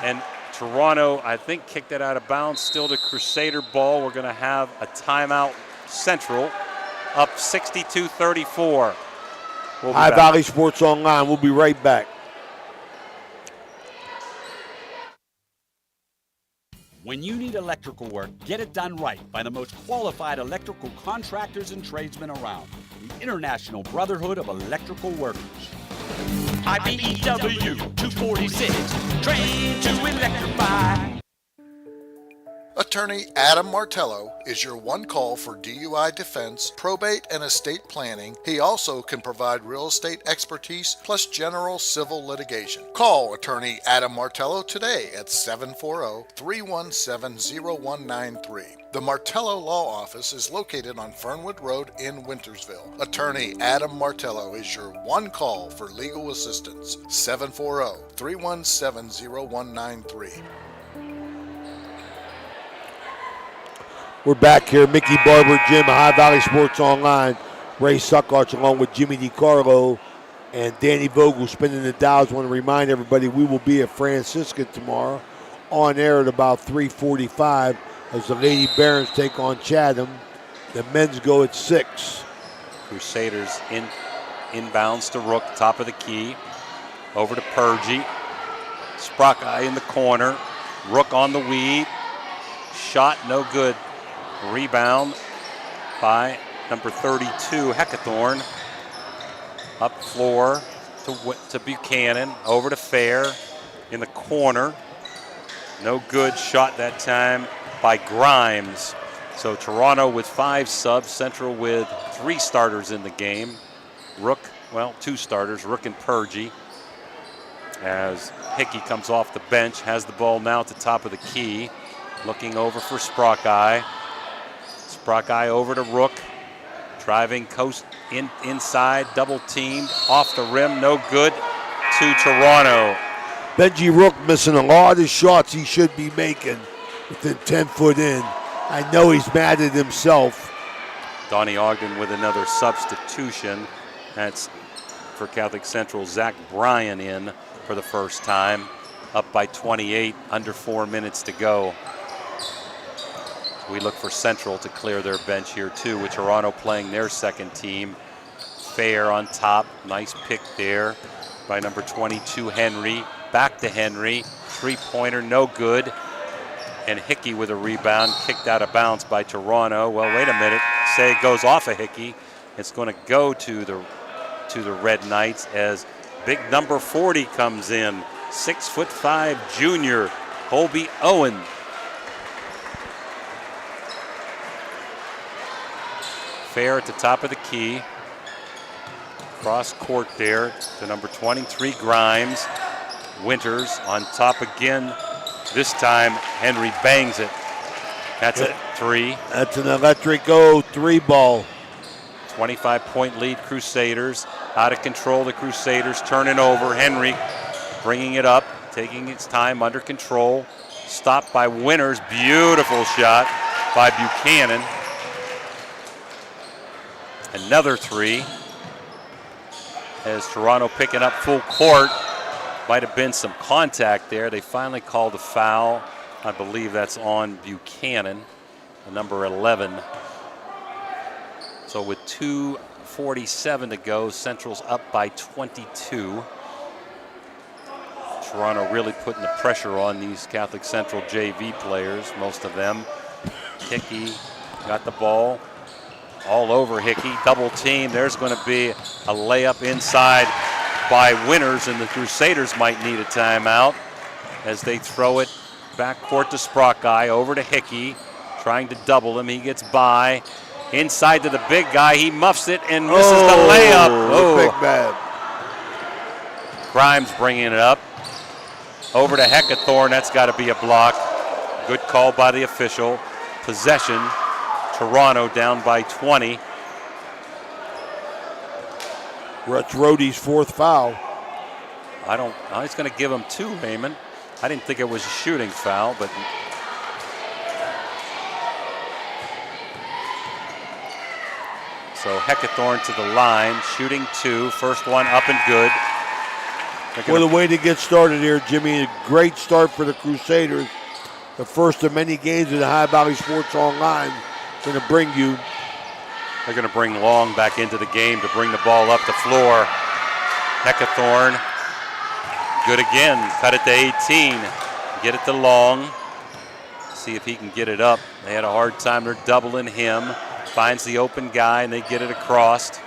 and Toronto, I think, kicked it out of bounds. Still the Crusader ball. We're going to have a timeout. Central up 62-34. We'll High Valley Sports Online. We'll be right back. When you need electrical work, get it done right by the most qualified electrical contractors and tradesmen around. The International Brotherhood of Electrical Workers. IBEW 246, trained to electrify. Attorney Adam Martello is your one call for DUI defense, probate, and estate planning. He also can provide real estate expertise plus general civil litigation. Call Attorney Adam Martello today at 740-317-0193. The Martello Law Office is located on Fernwood Road in Wintersville. Attorney Adam Martello is your one call for legal assistance. 740-317-0193. We're back here, Mickey Barber Gym, High Valley Sports Online. Ray Suckarch along with Jimmy DiCarlo and Danny Vogel spinning the dials. I want to remind everybody we will be at Franciscan tomorrow on air at about 3:45 as the Lady Barons take on Chatham. The men's go at 6. Crusaders inbounds to Rook, top of the key. Over to Purgie. Sprockeye in the corner. Rook on the weed. Shot no good. Rebound by number 32, Heckathorn. Up floor to Buchanan. Over to Fair in the corner. No good shot that time by Grimes. So Toronto with 5 subs, Central with 3 starters in the game. Rook, well, 2 starters, Rook and Purgie. As Hickey comes off the bench, has the ball now at the top of the key. Looking over for Sprockeye. Sprockeye over to Rook. Driving coast inside, double teamed, off the rim, no good to Toronto. Benji Rook missing a lot of shots he should be making within 10 foot in. I know he's mad at himself Donnie Ogden with another substitution. That's for Catholic Central, Zach Bryan in for the first time. Up by 28, under 4 minutes to go. We look for Central to clear their bench here too, with Toronto playing their second team. Fair on top, nice pick there by number 22, Henry. Back to Henry, three-pointer, no good. And Hickey with a rebound, kicked out of bounds by Toronto. Well, wait a minute, say it goes off of Hickey. It's going to go to the Red Knights as big number 40 comes in. 6'5" junior, Colby Owen. Fair at the top of the key. Cross court there to number 23, Grimes. Winters on top again. This time, Henry bangs it. That's a three. That's an electric three ball. 25-point lead, Crusaders. Out of control, the Crusaders turning over. Henry bringing it up, taking its time, under control. Stopped by Winters. Beautiful shot by Buchanan. Another three. As Toronto picking up full court. Might have been some contact there. They finally called a foul. I believe that's on Buchanan, the number 11. So with 2:47 to go, Central's up by 22. Toronto really putting the pressure on these Catholic Central JV players, most of them. Hickey got the ball all over Hickey. Double team. There's going to be a layup inside by Winters, and the Crusaders might need a timeout as they throw it back court to Sprockeye, over to Hickey, trying to double him. He gets by. Inside to the big guy. He muffs it and misses the layup. Oh, big man. Grimes bringing it up. Over to Heckathorn. That's got to be a block. Good call by the official. Possession. Toronto down by 20. That's Rody's fourth foul. He's going to give him two, Raymond. I didn't think it was a shooting foul, but. So Heckathorn to the line, shooting two. First one up and good. What a way to get started here, Jimmy. A great start for the Crusaders. The first of many games of the High Valley Sports Online. Going to bring you. They're going to bring Long back into the game to bring the ball up the floor. Heckathorn, good again. Cut it to 18. Get it to Long. See if he can get it up. They had a hard time. They're doubling him. Finds the open guy, and they get it across.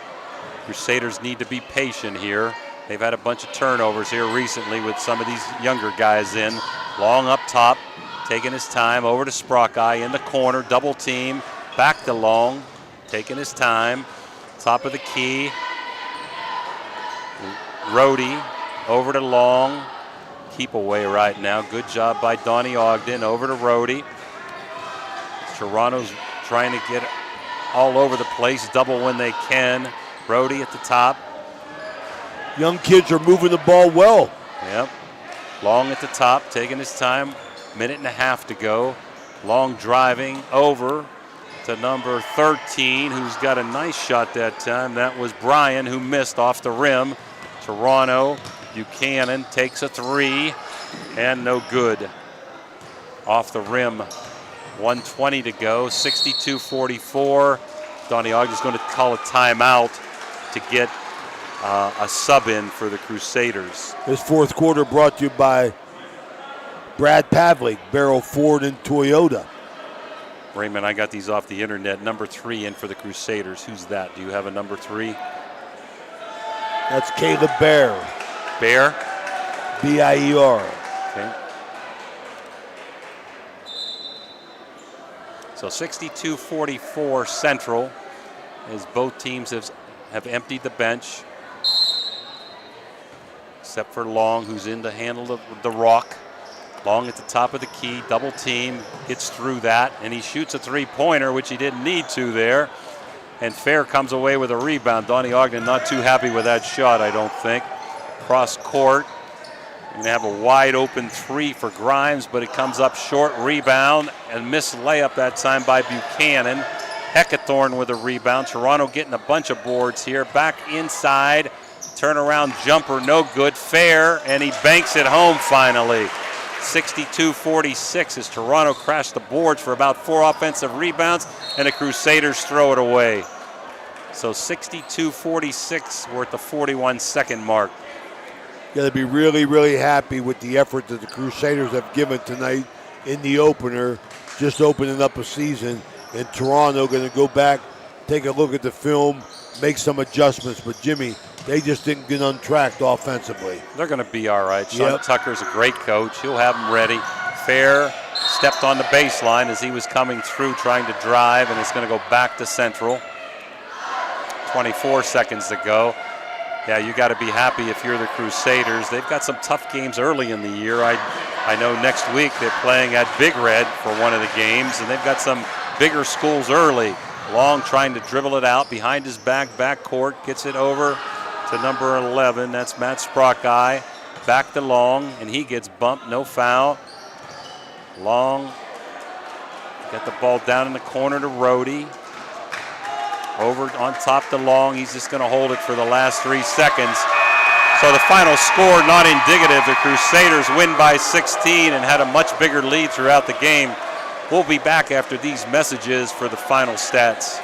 Crusaders need to be patient here. They've had a bunch of turnovers here recently with some of these younger guys in. Long up top, taking his time. Over to Sprockeye in the corner. Double team. Back to Long. Taking his time, top of the key. Rhodey over to Long. Keep away right now. Good job by Donnie Ogden. Over to Rhodey. Toronto's trying to get all over the place, double when they can. Rhodey at the top. Young kids are moving the ball well. Yep. Long at the top, taking his time. Minute and a half to go. Long driving over to number 13, who's got a nice shot that time. That was Bryan, who missed off the rim. Toronto, Buchanan takes a three, and no good. Off the rim, 1:20 to go, 62-44. Donnie Ogden's going to call a timeout to get a sub in for the Crusaders. This fourth quarter brought to you by Brad Pavlik, Barrel Ford and Toyota. Raymond, I got these off the internet. Number 3 in for the Crusaders. Who's that? Do you have a number 3? That's Caleb Bear. Bear? B-I-E-R. Okay. So 62-44 Central, as both teams have emptied the bench, except for Long, who's in to handle the rock. Long at the top of the key, double team, gets through that, and he shoots a three-pointer, which he didn't need to there. And Fair comes away with a rebound. Donnie Ogden not too happy with that shot, I don't think. Cross court, going to have a wide open three for Grimes, but it comes up short. Rebound and missed layup that time by Buchanan. Heckathorn with a rebound. Toronto getting a bunch of boards here. Back inside. Turnaround jumper, no good. Fair, and he banks it home finally. 62-46 as Toronto crashed the boards for about 4 offensive rebounds, and the Crusaders throw it away. So 62-46, we're at the 41-second mark. Got to be really, really happy with the effort that the Crusaders have given tonight in the opener, just opening up a season. And Toronto going to go back, take a look at the film, make some adjustments. But Jimmy, they just didn't get untracked offensively. They're going to be all right. Sean Tucker's a great coach. He'll have them ready. Fair stepped on the baseline as he was coming through trying to drive, and it's going to go back to Central. 24 seconds to go. Yeah, you got to be happy if you're the Crusaders. They've got some tough games early in the year. I know next week they're playing at Big Red for one of the games, and they've got some bigger schools early. Long trying to dribble it out behind his back court, gets it over to number 11. That's Matt Sprockeye. Back to Long, and he gets bumped. No foul. Long got the ball down in the corner to Rhodey. Over on top to Long. He's just going to hold it for the last 3 seconds. So the final score not indicative. The Crusaders win by 16 and had a much bigger lead throughout the game. We'll be back after these messages for the final stats.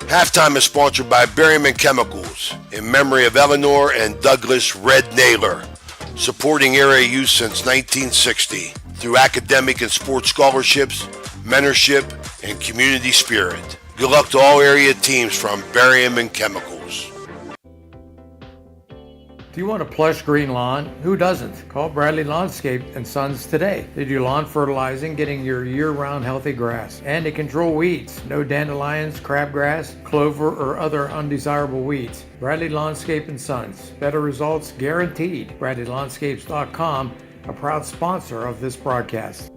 Halftime is sponsored by Berryman Chemicals in memory of Eleanor and Douglas Red Naylor, supporting area youth since 1960 through academic and sports scholarships, mentorship, and community spirit. Good luck to all area teams from Berryman Chemicals. Do you want a plush green lawn? Who doesn't? Call Bradley Landscape and Sons today. They do lawn fertilizing, getting your year-round healthy grass. And they control weeds. No dandelions, crabgrass, clover, or other undesirable weeds. Bradley Landscape and Sons. Better results guaranteed. BradleyLandscapes.com, a proud sponsor of this broadcast.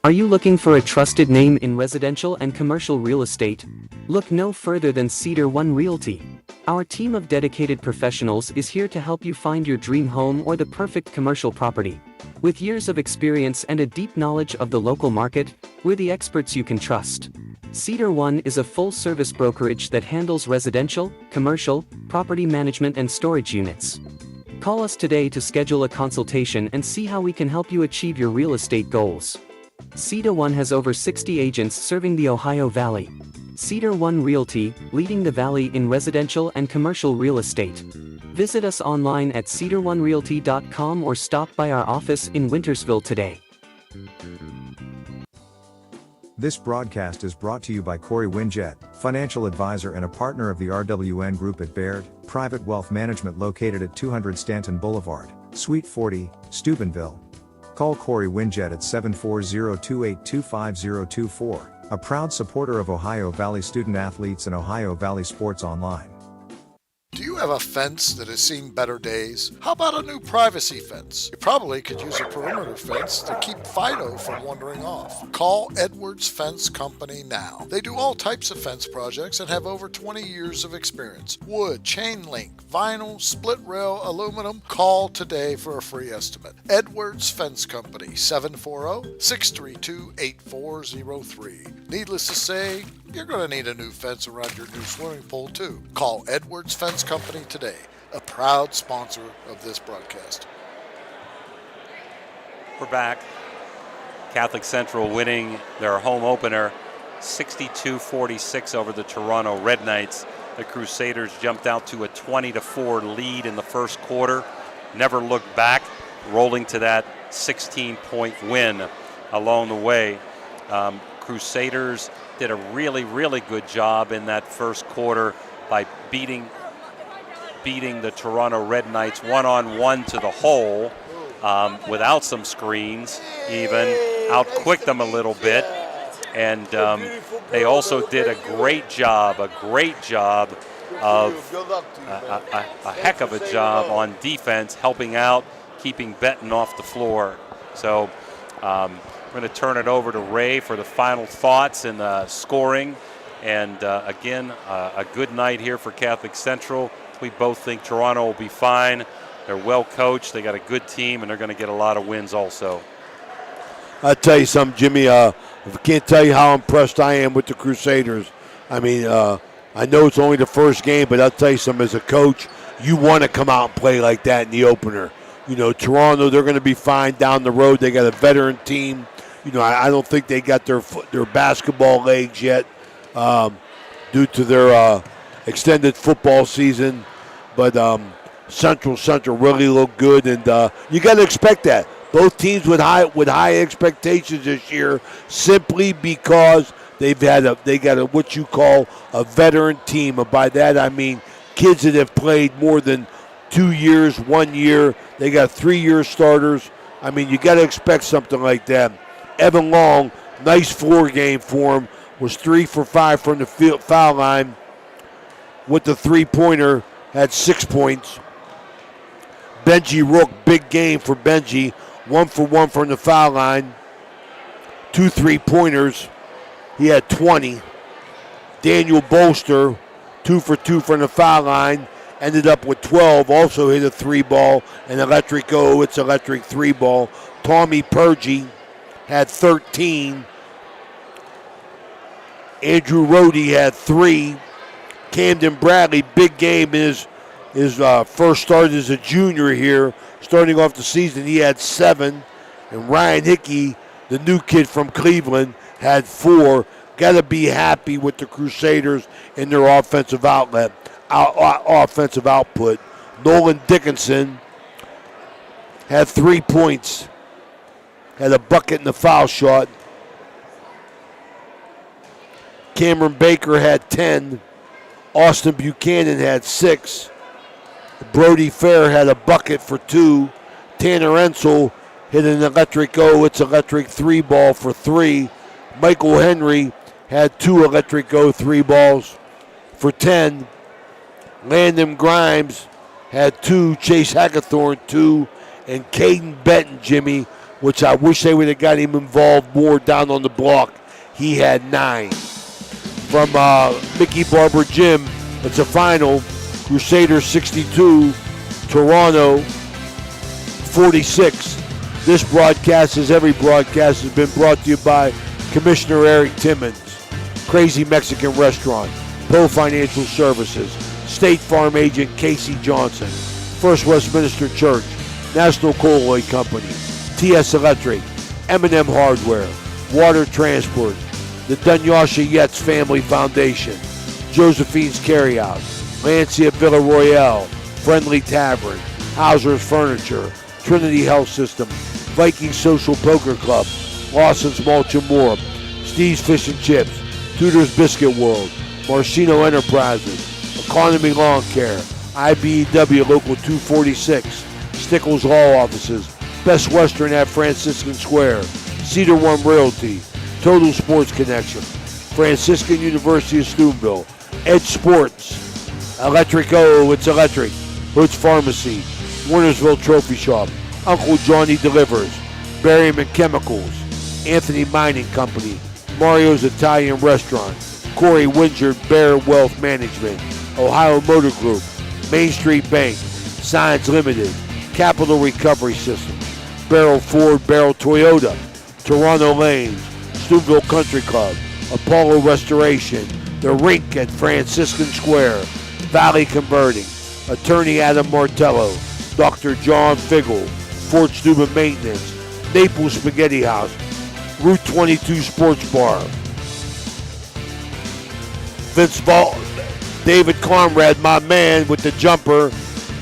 Are you looking for a trusted name in residential and commercial real estate? Look no further than Cedar One Realty. Our team of dedicated professionals is here to help you find your dream home or the perfect commercial property. With years of experience and a deep knowledge of the local market, we're the experts you can trust. Cedar One is a full-service brokerage that handles residential, commercial, property management and storage units. Call us today to schedule a consultation and see how we can help you achieve your real estate goals. Cedar One has over 60 agents serving the Ohio Valley. Cedar One Realty, leading the valley in residential and commercial real estate. Visit us online at cedaronerealty.com or stop by our office in Wintersville today. This broadcast is brought to you by Corey Winjet, financial advisor and a partner of the RWN Group at Baird, private wealth management located at 200 Stanton Boulevard, Suite 40, Steubenville. Call Corey Winjet at 740-282-5024, a proud supporter of Ohio Valley student athletes and Ohio Valley Sports Online. Do you have a fence that has seen better days? How about a new privacy fence? You probably could use a perimeter fence to keep Fido from wandering off. Call Edwards Fence Company now. They do all types of fence projects and have over 20 years of experience. Wood, chain link, vinyl, split rail, aluminum. Call today for a free estimate. Edwards Fence Company, 740-632-8403. Needless to say, you're going to need a new fence around your new swimming pool too. Call Edwards Fence Company today, a proud sponsor of this broadcast. We're back. Catholic Central winning their home opener 62-46 over the Toronto Red Knights. The Crusaders jumped out to a 20-4 lead in the first quarter. Never looked back, rolling to that 16-point win along the way. Crusaders did a really, really good job in that first quarter by beating the Toronto Red Knights one-on-one to the hole without some screens, even outquicked them a little bit. And they also did a great job of a heck of a job on defense, helping out, keeping Benton off the floor. So we're going to turn it over to Ray for the final thoughts and scoring. And again, a good night here for Catholic Central. We both think Toronto will be fine. They're well coached. They got a good team, and they're going to get a lot of wins also. I'll tell you something, Jimmy. I can't tell you how impressed I am with the Crusaders. I mean, I know it's only the first game, but I'll tell you something, as a coach, you want to come out and play like that in the opener. You know, Toronto, they're going to be fine down the road. They got a veteran team. You know, I don't think they got their basketball legs yet due to their extended football season. But Central really look good, and you got to expect that. Both teams with high expectations this year, simply because they got what you call a veteran team, and by that I mean kids that have played more than 2 years, 1 year. They got 3-year starters. I mean, you got to expect something like that. Evan Long, nice floor game for him, was 3 for 5 from the foul line with the three-pointer, had 6 points. Benji Rook, big game for Benji, 1 for 1 from the foul line, 2 3-pointers. He had 20. Daniel Bolster, 2 for 2 from the foul line, ended up with 12, also hit a 3-ball, and it's electric 3-ball. Tommy Purgie had 13. Andrew Rohde had 3. Camden Bradley, big game in his first start as a junior here. Starting off the season, he had 7. And Ryan Hickey, the new kid from Cleveland, had 4. Got to be happy with the Crusaders in their offensive output. Nolan Dickinson had 3 points, had a bucket in the foul shot. Cameron Baker had 10. Austin Buchanan had 6. Brody Fair had a bucket for 2. Tanner Ensel hit an electric 3-ball for 3. Michael Henry had 2 electric 3-balls for 10. Landon Grimes had 2. Chase Hackathorn 2. And Caden Benton, Jimmy, which I wish they would have got him involved more down on the block, he had 9. From Mickey Barber Gym, it's a final. Crusaders 62, Toronto 46. This broadcast, as every broadcast, has been brought to you by Commissioner Eric Timmons, Crazy Mexican Restaurant, Poe Financial Services, State Farm Agent Casey Johnson, First Westminster Church, National Coal Oil Company, TS Electric, M&M Hardware, Water Transport, the Dunyasha Yates Family Foundation, Josephine's Carryout, Lancia Villa Royale, Friendly Tavern, Hauser's Furniture, Trinity Health System, Viking Social Poker Club, Lawson's Mulch and More, Steve's Fish and Chips, Tudor's Biscuit World, Marcino Enterprises, Economy Lawn Care, IBEW Local 246, Stickles Law Offices, Best Western at Franciscan Square, Cedar One Realty, Total Sports Connection, Franciscan University of Steubenville, Edge Sports, Electric it's electric, Hood's Pharmacy, Warnersville Trophy Shop, Uncle Johnny Delivers, Berryman Chemicals, Anthony Mining Company, Mario's Italian Restaurant, Corey Wingard Bear Wealth Management, Ohio Motor Group, Main Street Bank, Science Limited, Capital Recovery System, Barrel Ford, Barrel Toyota, Toronto Lanes, Steubenville Country Club, Apollo Restoration, The Rink at Franciscan Square, Valley Converting, Attorney Adam Martello, Dr. John Figgle, Fort Steuben Maintenance, Naples Spaghetti House, Route 22 Sports Bar, David Conrad, my man with the jumper,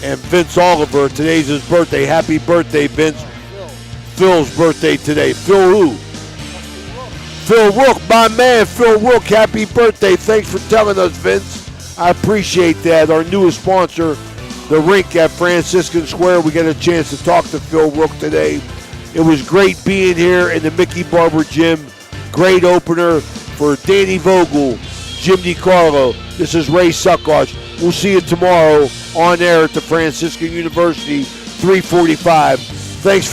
and Vince Oliver. Today's his birthday. Happy birthday, Vince. Phil's birthday today. Phil who? Phil Rook, my man, Phil Rook. Happy birthday. Thanks for telling us, Vince. I appreciate that. Our newest sponsor, the Rink at Franciscan Square. We got a chance to talk to Phil Rook today. It was great being here in the Mickey Barber Gym. Great opener for Danny Vogel, Jim DiCarlo. This is Ray Suckosh. We'll see you tomorrow on air at the Franciscan University, 3:45. Thanks for